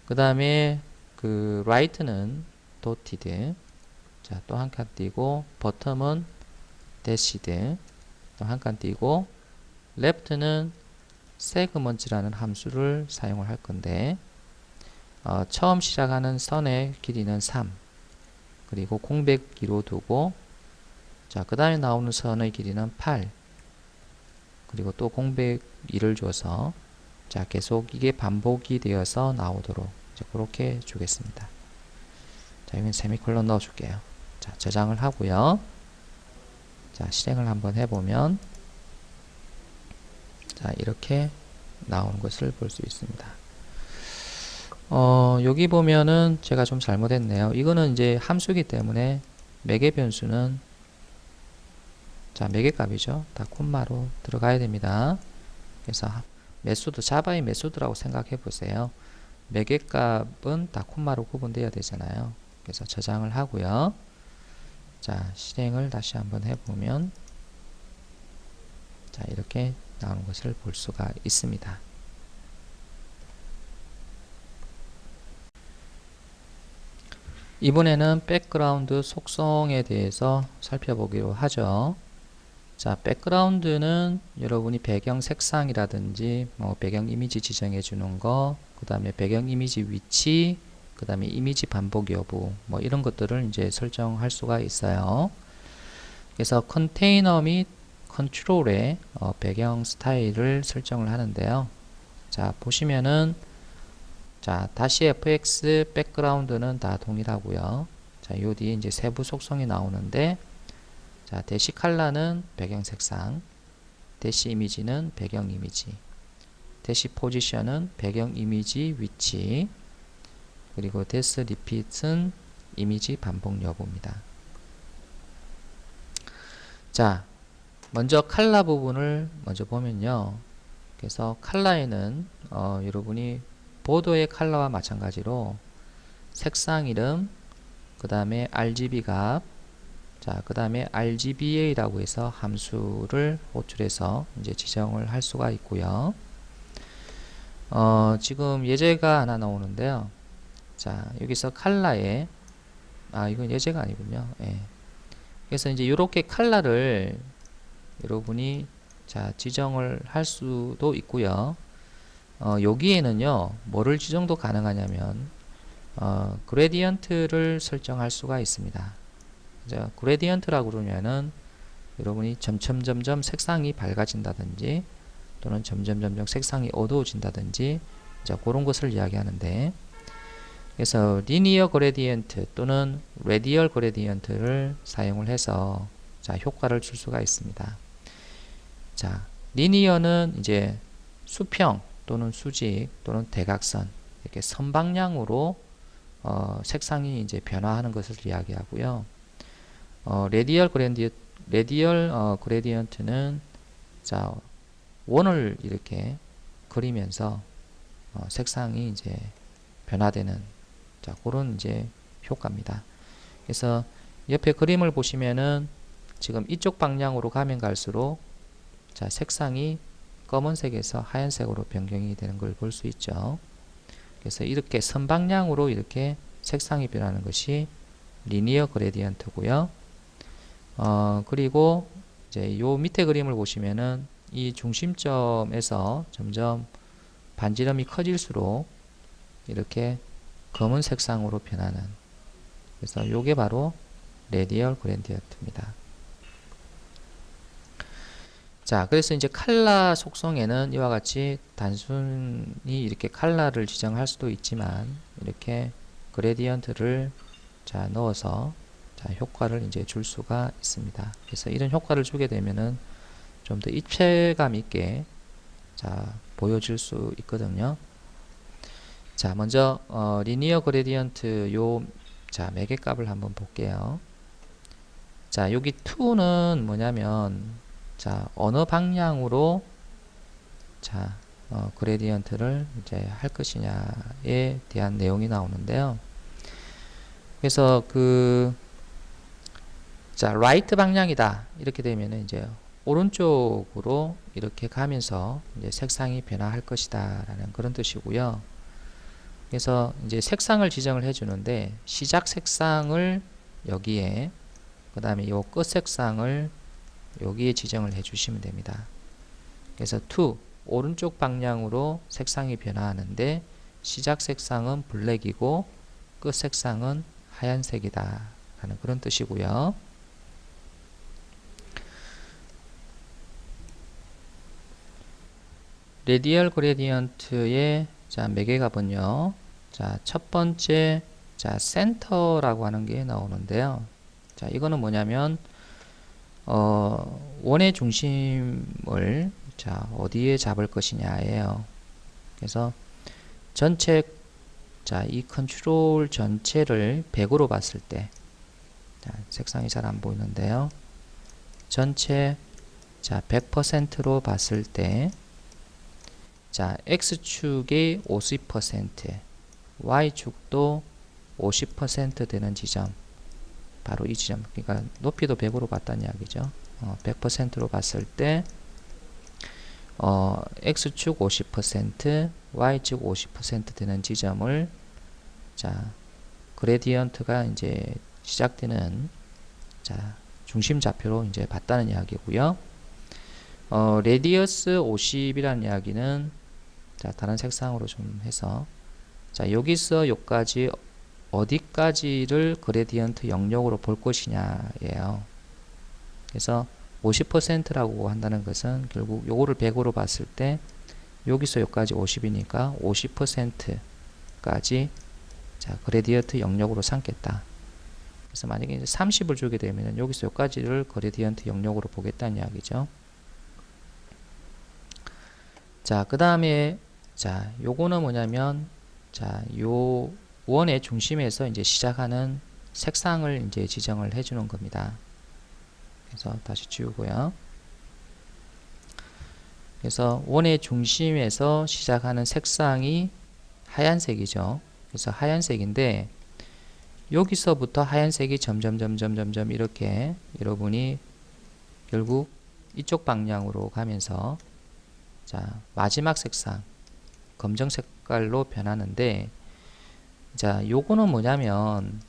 A: 그 다음에 그 라이트는 도티드, 자, 또 한 칸 띄고, 버텀은 대시드, 또 한 칸 띄고, 레프트는 세그먼트라는 함수를 사용을 할 건데, 처음 시작하는 선의 길이는 3, 그리고 공백 2로 두고, 자, 그 다음에 나오는 선의 길이는 8, 그리고 또 공백 2를 줘서, 자, 계속 이게 반복이 되어서 나오도록 이제 그렇게 주겠습니다. 자, 여기는 세미콜론 넣어 줄게요. 자, 저장을 하고요. 자, 실행을 한번 해보면, 자, 이렇게 나오는 것을 볼 수 있습니다. 여기 보면은 제가 좀 잘못했네요. 이거는 이제 함수이기 때문에 매개 변수는 자, 매개 값이죠. 다 콤마로 들어가야 됩니다. 그래서 메소드, 자바의 메소드라고 생각해 보세요. 매개 값은 다 콤마로 구분되어야 되잖아요. 그래서 저장을 하고요. 자, 실행을 다시 한번 해보면 자, 이렇게 나오는 것을 볼 수가 있습니다. 이번에는 백그라운드 속성에 대해서 살펴보기로 하죠. 자, 백그라운드는 여러분이 배경 색상이라든지 뭐 배경 이미지 지정해 주는 거, 그 다음에 배경 이미지 위치, 그 다음에 이미지 반복 여부, 뭐 이런 것들을 이제 설정할 수가 있어요. 그래서 컨테이너 및 컨트롤의 배경 스타일을 설정을 하는데요. 자, 보시면은 자, 다시 fx 백그라운드는 다 동일하고요. 자, 요 뒤에 이제 세부 속성이 나오는데, 자, 대시 컬러는 배경 색상, 대시 이미지는 배경 이미지, 대시 포지션은 배경 이미지 위치, 그리고 데스 리핏은 이미지 반복 여부입니다. 자, 먼저 컬러 부분을 먼저 보면요. 그래서 컬러에는 여러분이 보드의 컬러와 마찬가지로 색상 이름, 그 다음에 RGB 값, 자, 그 다음에 RGBA라고 해서 함수를 호출해서 이제 지정을 할 수가 있고요. 지금 예제가 하나 나오는데요. 자, 여기서 컬러에, 이건 예제가 아니군요. 예. 그래서 이제 이렇게 컬러를 여러분이 자, 지정을 할 수도 있고요. 여기에는요, 뭐를 지정도 가능하냐면, 그레디언트를 설정할 수가 있습니다. 자, 그레디언트라고 그러면은, 여러분이 점점 색상이 밝아진다든지, 또는 점점 색상이 어두워진다든지, 자, 그런 것을 이야기하는데, 그래서 리니어 그레디언트 또는 레디얼 그레디언트를 사용을 해서, 자, 효과를 줄 수가 있습니다. 자, 리니어는 이제 수평, 또는 수직 또는 대각선 이렇게 선방향으로 색상이 이제 변화하는 것을 이야기하고요. 레디얼 그레디언트는 자, 원을 이렇게 그리면서 색상이 이제 변화되는 자, 그런 이제 효과입니다. 그래서 옆에 그림을 보시면은 지금 이쪽 방향으로 가면 갈수록 자, 색상이 검은색에서 하얀색으로 변경이 되는 걸 볼 수 있죠. 그래서 이렇게 선방향으로 이렇게 색상이 변하는 것이 리니어 그레디언트고요. 그리고 이제 요 밑에 그림을 보시면은 이 중심점에서 점점 반지름이 커질수록 이렇게 검은 색상으로 변하는 그래서 요게 바로 레디얼 그레디언트입니다. 자, 그래서 이제 칼라 속성에는 이와 같이 단순히 이렇게 칼라를 지정할 수도 있지만 이렇게 그레디언트를 자 넣어서 자 효과를 이제 줄 수가 있습니다. 그래서 이런 효과를 주게 되면은 좀 더 입체감 있게 자 보여질 수 있거든요. 자, 먼저 리니어 그레디언트 요 자 매개 값을 한번 볼게요. 자, 여기 2는 뭐냐면 자 어느 방향으로 자 그레디언트를 이제 할 것이냐에 대한 내용이 나오는데요. 그래서 자 라이트 방향이다 이렇게 되면은 이제 오른쪽으로 이렇게 가면서 이제 색상이 변화할 것이다 라는 그런 뜻이고요. 그래서 이제 색상을 지정을 해 주는데 시작 색상을 여기에 그 다음에 요 끝 색상을 여기에 지정을 해 주시면 됩니다. 그래서 2 오른쪽 방향으로 색상이 변화하는데 시작 색상은 블랙이고 끝 색상은 하얀색이다 라는 그런 뜻이고요. 레디얼 그레디언트의 자 매개값은요. 자, 첫 번째 자 센터라고 하는 게 나오는데요. 자, 이거는 뭐냐면 원의 중심을 자 어디에 잡을 것이냐예요. 그래서 전체 자 이 컨트롤 전체를 100으로 봤을 때 자, 색상이 잘 안 보이는데요. 전체 자 100%로 봤을 때 자 X축이 50%, Y축도 50% 되는 지점, 바로 이 지점, 그러니까 높이도 100으로 봤다는 이야기죠. 100%로 봤을 때 X축 50%, Y축 50% 되는 지점을 자 그레디언트가 이제 시작되는 자 중심 좌표로 이제 봤다는 이야기고요. 레디어스 50이라는 이야기는 자 다른 색상으로 좀 해서 자 여기서 여기까지 어디까지를 그레디언트 영역으로 볼 것이냐예요. 그래서 50%라고 한다는 것은 결국 요거를 100으로 봤을 때 여기서 여기까지 50이니까 50%까지 자 그레디언트 영역으로 삼겠다. 그래서 만약에 이제 30을 주게 되면 여기서 여기까지를 그레디언트 영역으로 보겠다는 이야기죠. 자, 그 다음에 자 요거는 뭐냐면 자 요 원의 중심에서 이제 시작하는 색상을 이제 지정을 해주는 겁니다. 그래서 다시 지우고요. 그래서 원의 중심에서 시작하는 색상이 하얀색이죠. 그래서 하얀색인데 여기서부터 하얀색이 점점 이렇게 여러분이 결국 이쪽 방향으로 가면서 자 마지막 색상 검정 색깔로 변하는데 자 요거는 뭐냐면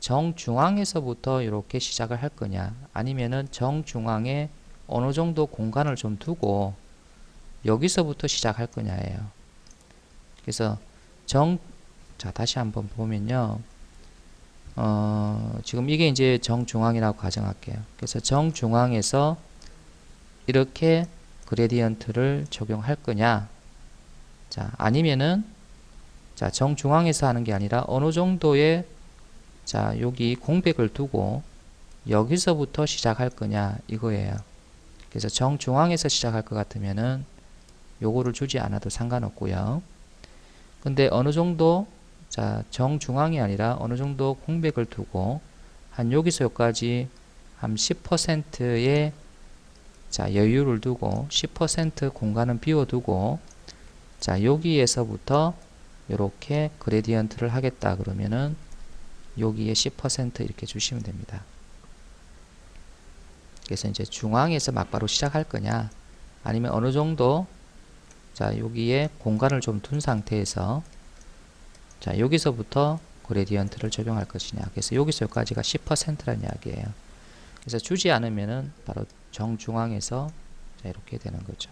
A: 정중앙에서부터 이렇게 시작을 할 거냐 아니면은 정중앙에 어느 정도 공간을 좀 두고 여기서부터 시작할 거냐예요. 그래서 자 다시 한번 보면요. 지금 이게 이제 정중앙이라고 가정할게요. 그래서 정중앙에서 이렇게 그레디언트를 적용할 거냐 자 아니면은 자 정중앙에서 하는 게 아니라 어느 정도의 자 여기 공백을 두고 여기서부터 시작할 거냐 이거예요. 그래서 정중앙에서 시작할 것 같으면은 요거를 주지 않아도 상관없고요. 근데 어느 정도 자 정중앙이 아니라 어느 정도 공백을 두고 한 여기서 여기까지 한 10%의 자 여유를 두고 10% 공간은 비워두고 자 여기에서부터 이렇게 그레디언트를 하겠다 그러면은 여기에 10% 이렇게 주시면 됩니다. 그래서 이제 중앙에서 막바로 시작할 거냐 아니면 어느 정도 자 여기에 공간을 좀 둔 상태에서 자 여기서부터 그레디언트를 적용할 것이냐 그래서 여기서 여기까지가 10%라는 이야기예요. 그래서 주지 않으면은 바로 정중앙에서 자 이렇게 되는 거죠.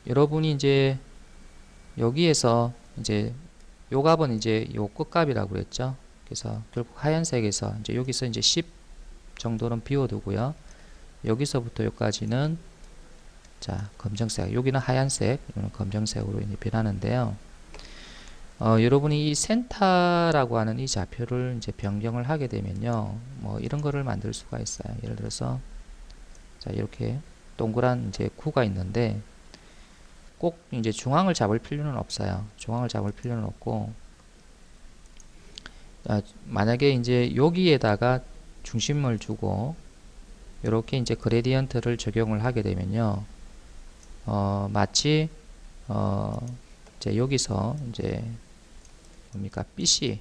A: 여러분이 이제 여기에서 이제 요 값은 이제 요 끝값이라고 그랬죠. 그래서 결국 하얀색에서 이제 여기서 이제 10 정도는 비워두고요. 여기서부터 여기까지는 자 검정색, 여기는 하얀색, 여기는 검정색으로 이제 변하는데요. 여러분이 이 센터라고 하는 이 좌표를 이제 변경을 하게 되면요, 뭐 이런 거를 만들 수가 있어요. 예를 들어서 자 이렇게 동그란 이제 구가 있는데 꼭 이제 중앙을 잡을 필요는 없어요. 중앙을 잡을 필요는 없고, 만약에 이제 여기에다가 중심을 두고 이렇게 이제 그레디언트를 적용을 하게 되면요, 마치 이제 여기서 이제 뭡니까 빛이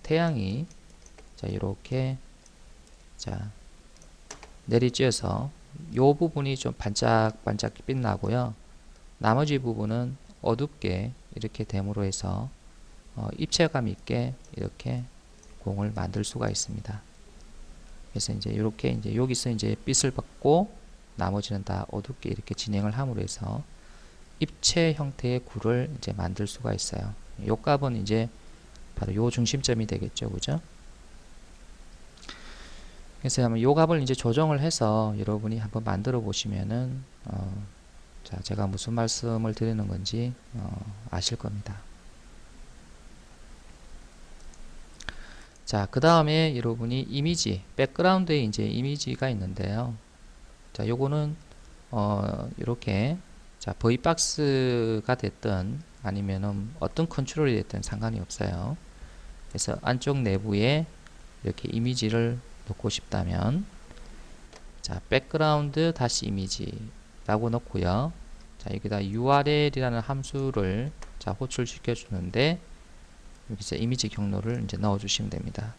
A: 태양이 자 이렇게 자 내리쬐서 요 부분이 좀 반짝반짝 빛나고요, 나머지 부분은 어둡게 이렇게 됨으로 해서 입체감 있게 이렇게 공을 만들 수가 있습니다. 그래서 이제 이렇게 이제 여기서 이제 빛을 받고 나머지는 다 어둡게 이렇게 진행을 함으로 해서 입체 형태의 구를 이제 만들 수가 있어요. 요 값은 이제 바로 요 중심점이 되겠죠, 그죠? 그래서 한번 요 값을 이제 조정을 해서 여러분이 한번 만들어 보시면은 자 제가 무슨 말씀을 드리는 건지 아실 겁니다. 자, 그 다음에 여러분이 이미지, 백그라운드에 이제 이미지가 있는데요. 자, 요거는 이렇게 자 V박스가 됐든 아니면은 어떤 컨트롤이 됐든 상관이 없어요. 그래서 안쪽 내부에 이렇게 이미지를 놓고 싶다면 자 백그라운드 다시 이미지라고 넣고요. 자 여기다 URL이라는 함수를 자 호출시켜 주는데 여기서 이미지 경로를 이제 넣어 주시면 됩니다.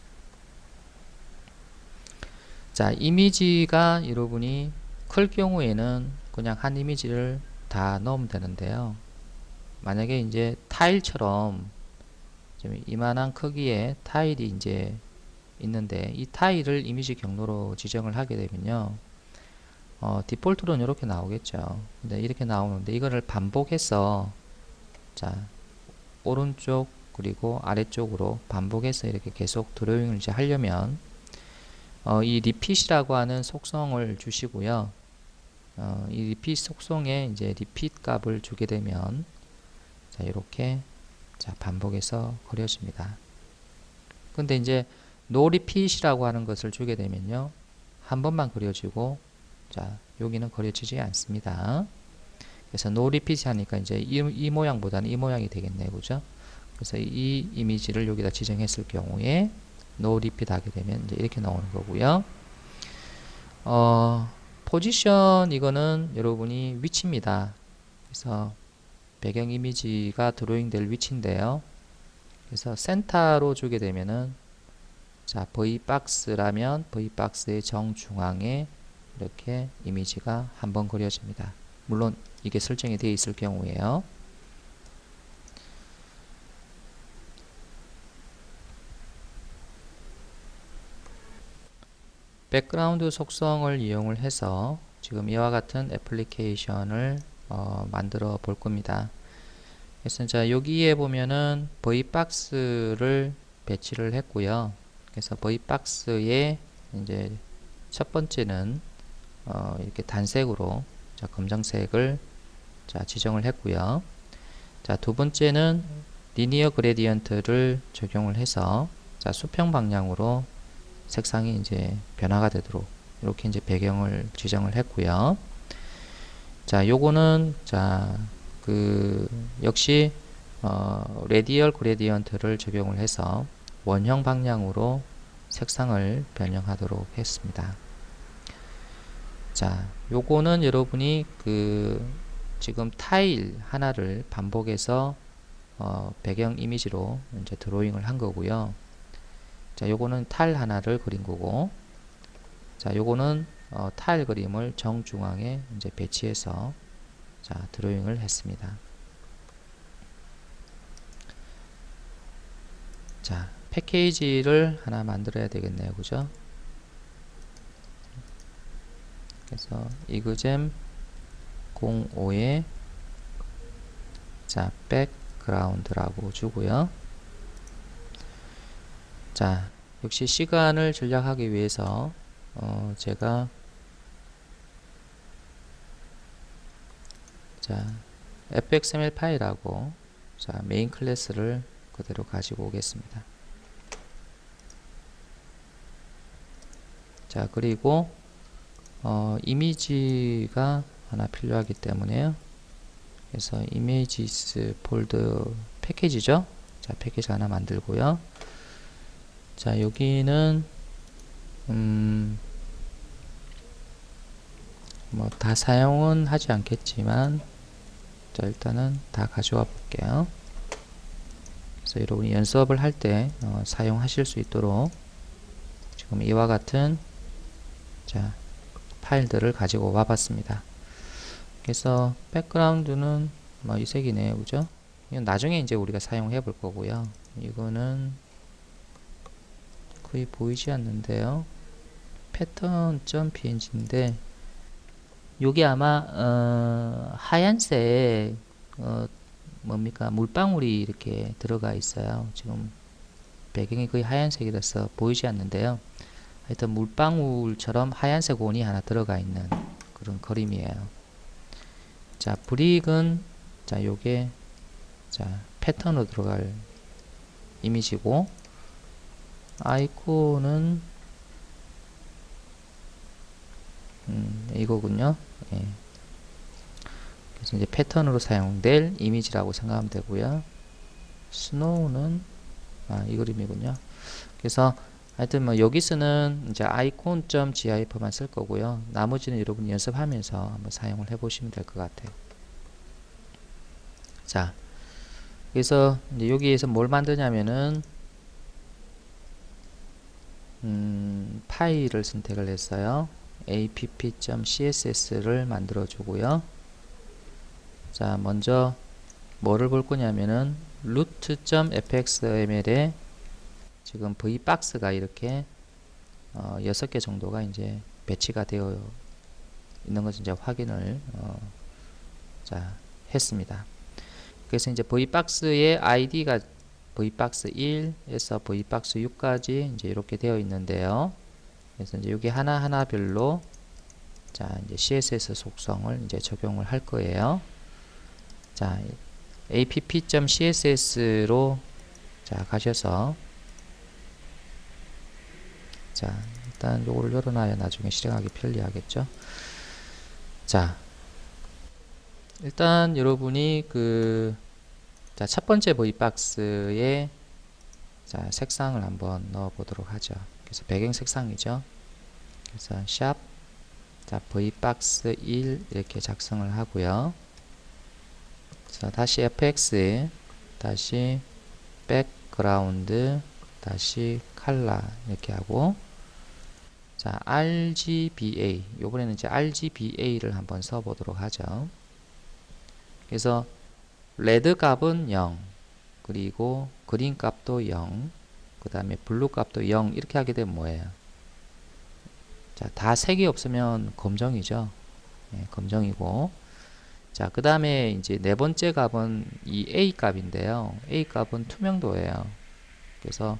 A: 자 이미지가 여러분이 클 경우에는 그냥 한 이미지를 다 넣으면 되는데요. 만약에 이제 타일처럼 좀 이만한 크기의 타일이 이제 있는데 이 타일을 이미지 경로로 지정을 하게 되면요, 디폴트로는 이렇게 나오겠죠. 근데 이렇게 나오는데 이거를 반복해서 자 오른쪽 그리고 아래쪽으로 반복해서 이렇게 계속 드로잉을 이제 하려면 이 리핏이라고 하는 속성을 주시고요. 이 리핏 속성에 이제 리핏 값을 주게 되면 자 이렇게 자 반복해서 그려집니다. 근데 이제 no repeat이라고 하는 것을 주게 되면요, 한 번만 그려지고 자 여기는 그려지지 않습니다. 그래서 no repeat 하니까 이제 이 모양보다는 이 모양이 되겠네요, 그죠? 그래서 이 이미지를 여기다 지정했을 경우에 no repeat 하게 되면 이제 이렇게 나오는 거고요. 포지션 이거는 여러분이 위치입니다. 그래서 배경 이미지가 드로잉 될 위치인데요. 그래서 센터로 주게 되면은 자 V박스라면 V박스의 정중앙에 이렇게 이미지가 한번 그려집니다. 물론 이게 설정이 되어 있을 경우에요. 백그라운드 속성을 이용을 해서 지금 이와 같은 애플리케이션을 만들어 볼 겁니다. 그래서 자 여기에 보면은 V박스를 배치를 했고요. 그래서 V박스에 이제 첫 번째는 이렇게 단색으로 자 검정색을 자 지정을 했고요. 자 두 번째는 리니어 그레디언트를 적용을 해서 자 수평 방향으로 색상이 이제 변화가 되도록 이렇게 이제 배경을 지정을 했고요. 자 요거는 자 역시 레디얼 그레디언트를 적용을 해서 원형 방향으로 색상을 변형하도록 했습니다. 자 요거는 여러분이 지금 타일 하나를 반복해서 배경 이미지로 이제 드로잉을 한 거고요. 자 요거는 타일 하나를 그린 거고, 자 요거는 타일 그림을 정중앙에 이제 배치해서 자 드로잉을 했습니다. 자 패키지를 하나 만들어야 되겠네요, 그죠? 그래서 이그잼 05에 자 백그라운드라고 주고요. 자, 역시 시간을 절약하기 위해서 제가 자, fxml 파일하고 자, 메인 클래스를 그대로 가지고 오겠습니다. 자, 그리고 이미지가 하나 필요하기 때문에요. 그래서 images 폴더 패키지죠. 자, 패키지 하나 만들고요. 자, 여기는 뭐 다 사용은 하지 않겠지만 자, 일단은 다 가져와 볼게요. 그래서 여러분이 연습을 할 때 사용하실 수 있도록 지금 이와 같은 자, 파일들을 가지고 와 봤습니다. 그래서 백그라운드는 뭐 이 색이네요. 그죠? 이건 나중에 이제 우리가 사용해 볼 거고요. 이거는 거의 보이지 않는데요. 패턴.png인데 요게 아마 하얀색 뭡니까 물방울이 이렇게 들어가 있어요. 지금 배경이 거의 하얀색이라서 보이지 않는데요. 하여튼 물방울처럼 하얀색 원이 하나 들어가 있는 그런 그림이에요. 자, 브릭은 자, 요게 자, 패턴으로 들어갈 이미지고 아이콘은 이거군요. 예. 그래서 이제 패턴으로 사용될 이미지라고 생각하면 되고요. 스노우는 이 그림이군요. 그래서 하여튼 뭐 여기서는 이제 icon.gif만 쓸 거고요. 나머지는 여러분이 연습하면서 한번 사용을 해보시면 될 것 같아요. 자, 그래서 이제 여기에서 뭘 만드냐면은 파일을 선택을 했어요. app.css를 만들어 주고요. 자, 먼저 뭐를 볼 거냐면은 root.fxml에 지금 vbox가 이렇게 6개 정도가 이제 배치가 되어 있는 것을 이제 확인을 자, 했습니다. 그래서 이제 vbox의 id가 vbox 1에서 vbox 6까지 이제 이렇게 되어 있는데요. 그래서 이제 여기 하나하나별로 자, 이제 CSS 속성을 이제 적용을 할 거예요. 자, app.css로 자, 가셔서 자, 일단 요거를 열어놔야 나중에 실행하기 편리하겠죠. 자, 일단 여러분이 자, 첫 번째 vbox에 자, 색상을 한번 넣어 보도록 하죠. 그래서 배경 색상이죠. 그래서 샵 자, vbox 1 이렇게 작성을 하고요. 자, 다시 fx 다시 백그라운드 다시 컬러 이렇게 하고 자, RGBA 요번에는 이제 RGBA를 한번 써 보도록 하죠. 그래서 레드 값은 0 그리고 그린 값도 0 그 다음에 블루 값도 0 이렇게 하게 되면 뭐예요? 자, 다 색이 없으면 검정이죠. 네, 검정이고 자, 그 다음에 이제 네 번째 값은 이 A 값인데요. A 값은 투명도예요. 그래서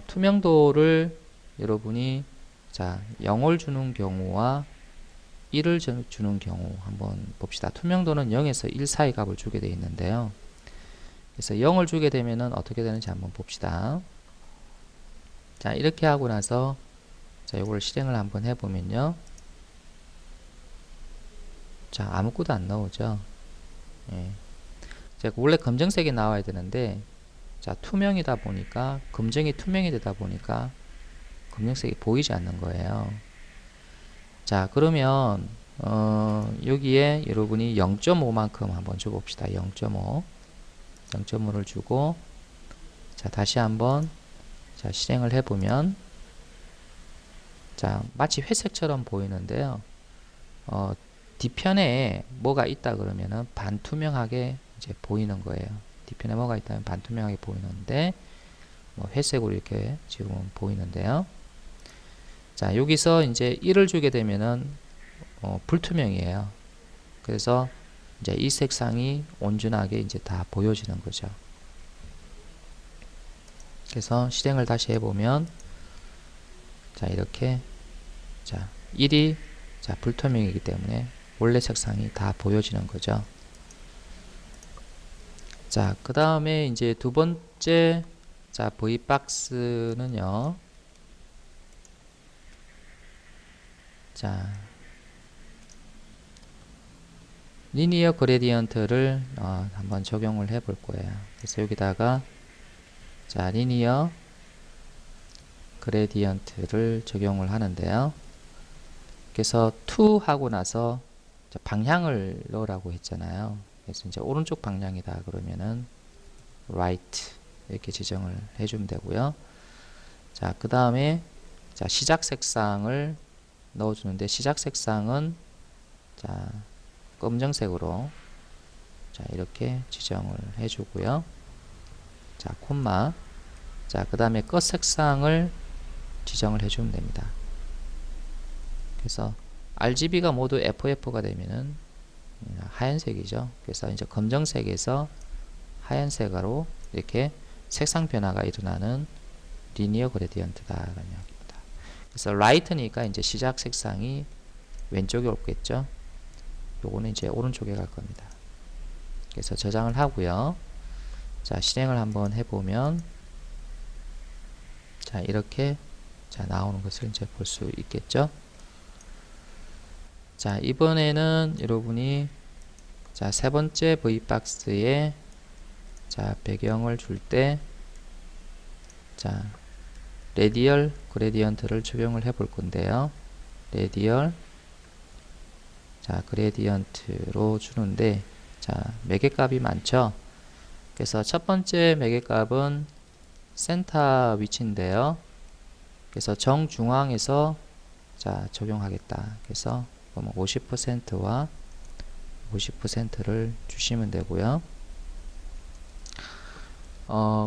A: 투명도를 여러분이 자, 0을 주는 경우와 1을 주는 경우 한번 봅시다. 투명도는 0에서 1 사이 값을 주게 되어 있는데요. 그래서 0을 주게 되면은 어떻게 되는지 한번 봅시다. 자, 이렇게 하고 나서 자, 이걸 실행을 한번 해보면요. 자, 아무것도 안 나오죠. 예. 자, 원래 검정색이 나와야 되는데 자, 투명이다 보니까 검정이 투명이 되다 보니까 검정색이 보이지 않는 거예요. 자, 그러면 여기에 여러분이 0.5만큼 한번 줘봅시다. 0.5를 주고 자, 다시 한번 자, 실행을 해보면 자, 마치 회색처럼 보이는데요. 뒤편에 뭐가 있다 그러면은 반투명하게 이제 보이는 거예요. 뒤편에 뭐가 있다면 반투명하게 보이는데 뭐 회색으로 이렇게 지금 보이는데요. 자, 여기서 이제 1을 주게 되면은 불투명이에요. 그래서 이제 이 색상이 온전하게 이제 다 보여지는 거죠. 그래서 실행을 다시 해보면 자 이렇게 자 1이 자 불투명이기 때문에 원래 색상이 다 보여지는 거죠. 자 그 다음에 이제 두 번째 자 V박스는요. 자 리니어 그레디언트를 한번 적용을 해 볼 거예요. 그래서 여기다가 자 리니어 그레디언트를 적용을 하는데요. 그래서 to 하고 나서 방향을 넣으라고 했잖아요. 그래서 이제 오른쪽 방향이다 그러면은 right 이렇게 지정을 해주면 되고요. 자 그 다음에 자 시작 색상을 넣어주는데 시작 색상은 자 검정색으로 자 이렇게 지정을 해주고요. 자 콤마 자 그 다음에 끝 색상을 지정을 해주면 됩니다. 그래서 RGB가 모두 FF가 되면은 하얀색이죠. 그래서 이제 검정색에서 하얀색으로 이렇게 색상 변화가 일어나는 리니어 그레디언트다라는 이야기입니다. 그래서 라이트니까 이제 시작 색상이 왼쪽에 오겠죠. 요거는 이제 오른쪽에 갈 겁니다. 그래서 저장을 하고요. 자 실행을 한번 해보면 자 이렇게 자 나오는 것을 이제 볼 수 있겠죠. 자 이번에는 여러분이 자 세 번째 V박스에 자 배경을 줄 때 자 레디얼 그레디언트를 적용을 해 볼 건데요. 레디얼 자 그레디언트로 주는데 자 매개값이 많죠. 그래서 첫 번째 매개값은 센터 위치인데요. 그래서 정중앙에서 자 적용하겠다. 그래서 50%와 50%를 주시면 되고요.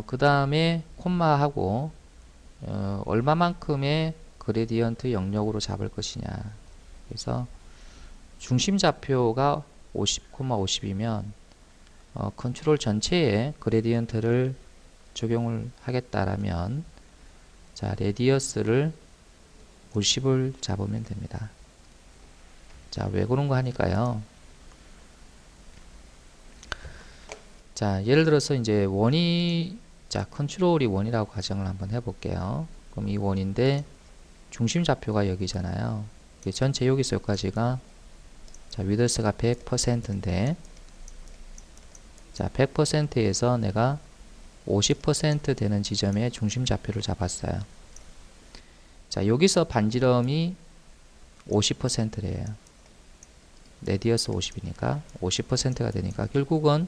A: 그 다음에 콤마하고 얼마만큼의 그레디언트 영역으로 잡을 것이냐. 그래서 중심 좌표가 50,50이면 컨트롤 전체에 그레디언트를 적용을 하겠다라면 자 레디어스를 50을 잡으면 됩니다. 자 왜 그런 거 하니까요. 자 예를 들어서 이제 원이 자 컨트롤이 원이라고 가정을 한번 해볼게요. 그럼 이 원인데 중심 좌표가 여기잖아요. 전체 여기서 여기까지가 자 위드스가 100%인데 자 100%에서 내가 50% 되는 지점에 중심 좌표를 잡았어요. 자 여기서 반지름이 50%래요. 레디어스 50이니까 50%가 되니까 결국은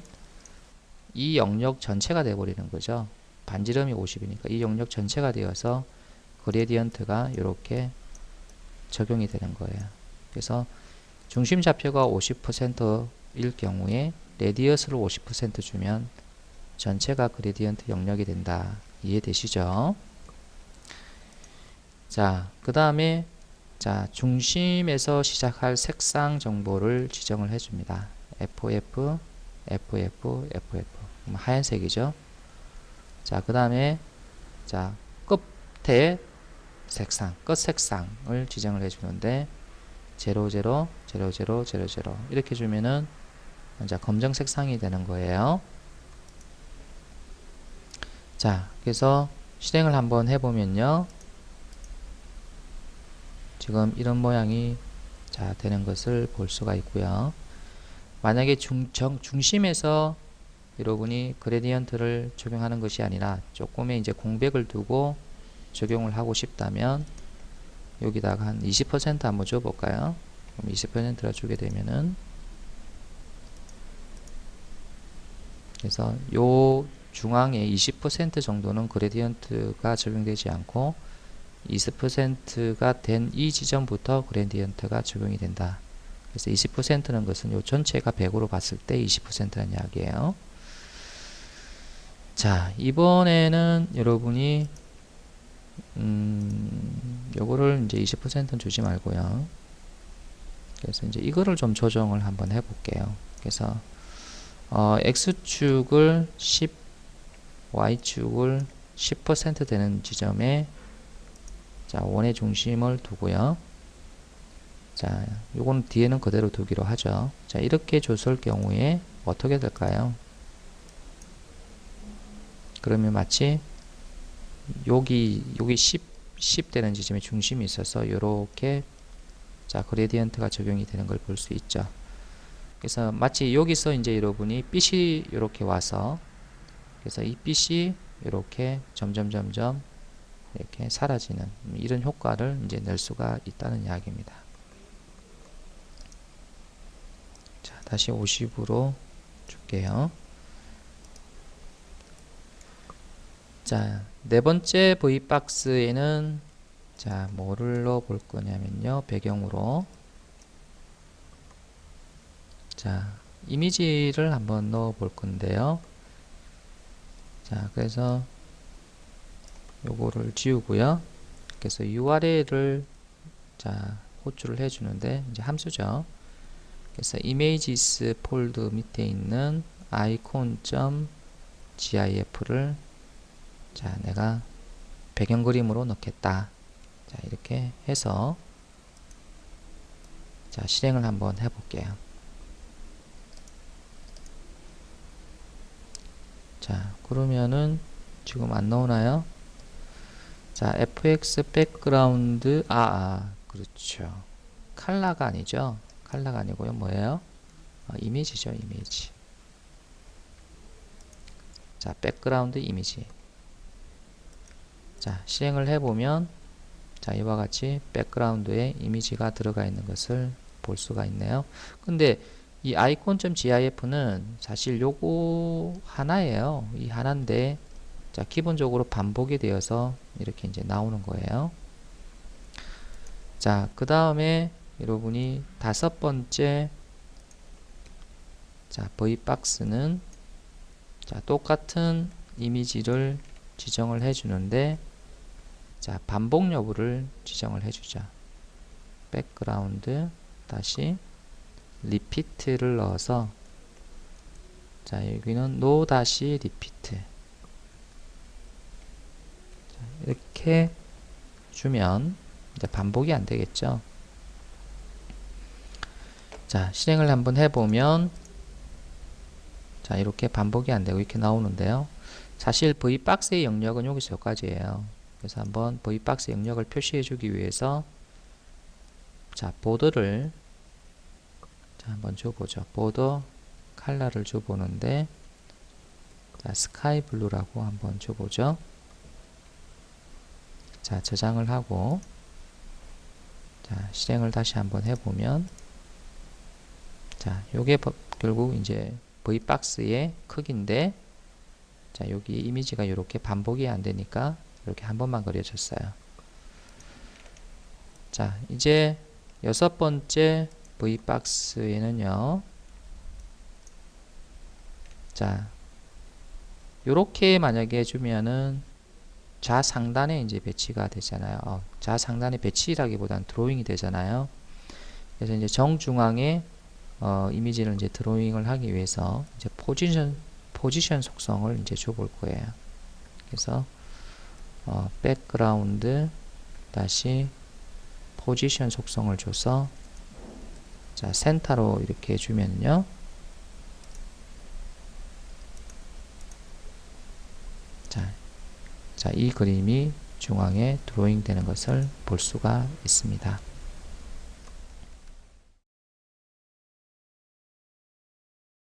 A: 이 영역 전체가 되어버리는 거죠. 반지름이 50이니까 이 영역 전체가 되어서 그레디언트가 이렇게 적용이 되는 거예요. 그래서 중심 좌표가 50%일 경우에 레디어스를 50% 주면 전체가 그레디언트 영역이 된다. 이해되시죠? 자, 그 다음에 자 중심에서 시작할 색상 정보를 지정을 해줍니다. FF, FF, FF. 하얀색이죠. 자, 그 다음에 자 끝에 색상, 끝 색상을 지정을 해주는데 00, 00, 00 이렇게 주면은 자 검정 색상이 되는 거예요. 자, 그래서 실행을 한번 해보면요. 지금 이런 모양이 자 되는 것을 볼 수가 있고요. 만약에 중심에서 여러분이 그레디언트를 적용하는 것이 아니라 조금의 이제 공백을 두고 적용을 하고 싶다면 여기다가 한 20% 한번 줘볼까요? 그럼 20%를 주게 되면은 그래서 요 중앙에 20% 정도는 그레디언트가 적용되지 않고 20%가 된 이 지점부터 그레디언트가 적용이 된다. 그래서 20%는 것은 요 전체가 100으로 봤을 때 20%라는 이야기예요. 자, 이번에는 여러분이 요거를 이제 20%는 주지 말고요. 그래서 이제 이거를 좀 조정을 한번 해볼게요. 그래서 X축을 10, Y축을 10% 되는 지점에 자, 원의 중심을 두고요. 자, 요거는 뒤에는 그대로 두기로 하죠. 자, 이렇게 줬을 경우에 어떻게 될까요? 그러면 마치 여기 10 되는 지점에 중심이 있어서 요렇게 자, 그레디언트가 적용이 되는 걸 볼 수 있죠. 그래서 마치 여기서 이제 여러분이 빛이 이렇게 와서 그래서 이 빛이 이렇게 점점 이렇게 사라지는 이런 효과를 이제 낼 수가 있다는 이야기입니다. 자, 다시 50으로 줄게요. 자, 네 번째 V박스에는 자, 뭐를 넣어 볼 거냐면요. 배경으로 자, 이미지를 한번 넣어 볼 건데요. 자, 그래서 요거를 지우고요. 그래서 URL을 자, 호출을 해 주는데 이제 함수죠. 그래서 images 폴더 밑에 있는 icon.gif를 자, 내가 배경 그림으로 넣겠다. 자, 이렇게 해서 자, 실행을 한번 해 볼게요. 자, 그러면은 지금 안 나오나요? 자, fx 백그라운드 그렇죠. 칼라가 아니죠. 칼라가 아니고요. 뭐예요? 이미지죠. 이미지. 자, 백그라운드 이미지. 자, 실행을 해보면 자, 이와 같이 백그라운드에 이미지가 들어가 있는 것을 볼 수가 있네요. 근데 이 icon.gif는 사실 요거 하나예요. 이 하나인데 자, 기본적으로 반복이 되어서 이렇게 이제 나오는 거예요. 자, 그 다음에 여러분이 다섯 번째 자, V박스는 자, 똑같은 이미지를 지정을 해 주는데 자, 반복 여부를 지정을 해 주죠. 백그라운드 다시 리피트를 넣어서 자, 여기는 no 다시 리피트 이렇게 주면 이제 반복이 안 되겠죠. 자, 실행을 한번 해보면 자, 이렇게 반복이 안 되고 이렇게 나오는데요. 사실 V박스의 영역은 여기서 여기까지예요. 그래서 한번 V박스 영역을 표시해 주기 위해서 자, 보더를 자, 한번 줘보죠. 보더 컬러를 줘보는데 자, 스카이 블루라고 한번 줘보죠. 자, 저장을 하고 자, 실행을 다시 한번 해보면 자, 요게 결국 이제 V박스의 크기인데 자, 여기 이미지가 이렇게 반복이 안 되니까 이렇게 한 번만 그려졌어요. 자, 이제 여섯 번째 V박스에는요. 자, 요렇게 만약에 해주면은 좌상단에 이제 배치가 되잖아요. 좌상단에 배치라기보다는 드로잉이 되잖아요. 그래서 이제 정중앙에 이미지를 이제 드로잉을 하기 위해서 이제 포지션 속성을 이제 줘볼 거예요. 그래서 백그라운드 다시 포지션 속성을 줘서 자, 센터로 이렇게 해주면요. 자, 이 그림이 중앙에 드로잉 되는 것을 볼 수가 있습니다.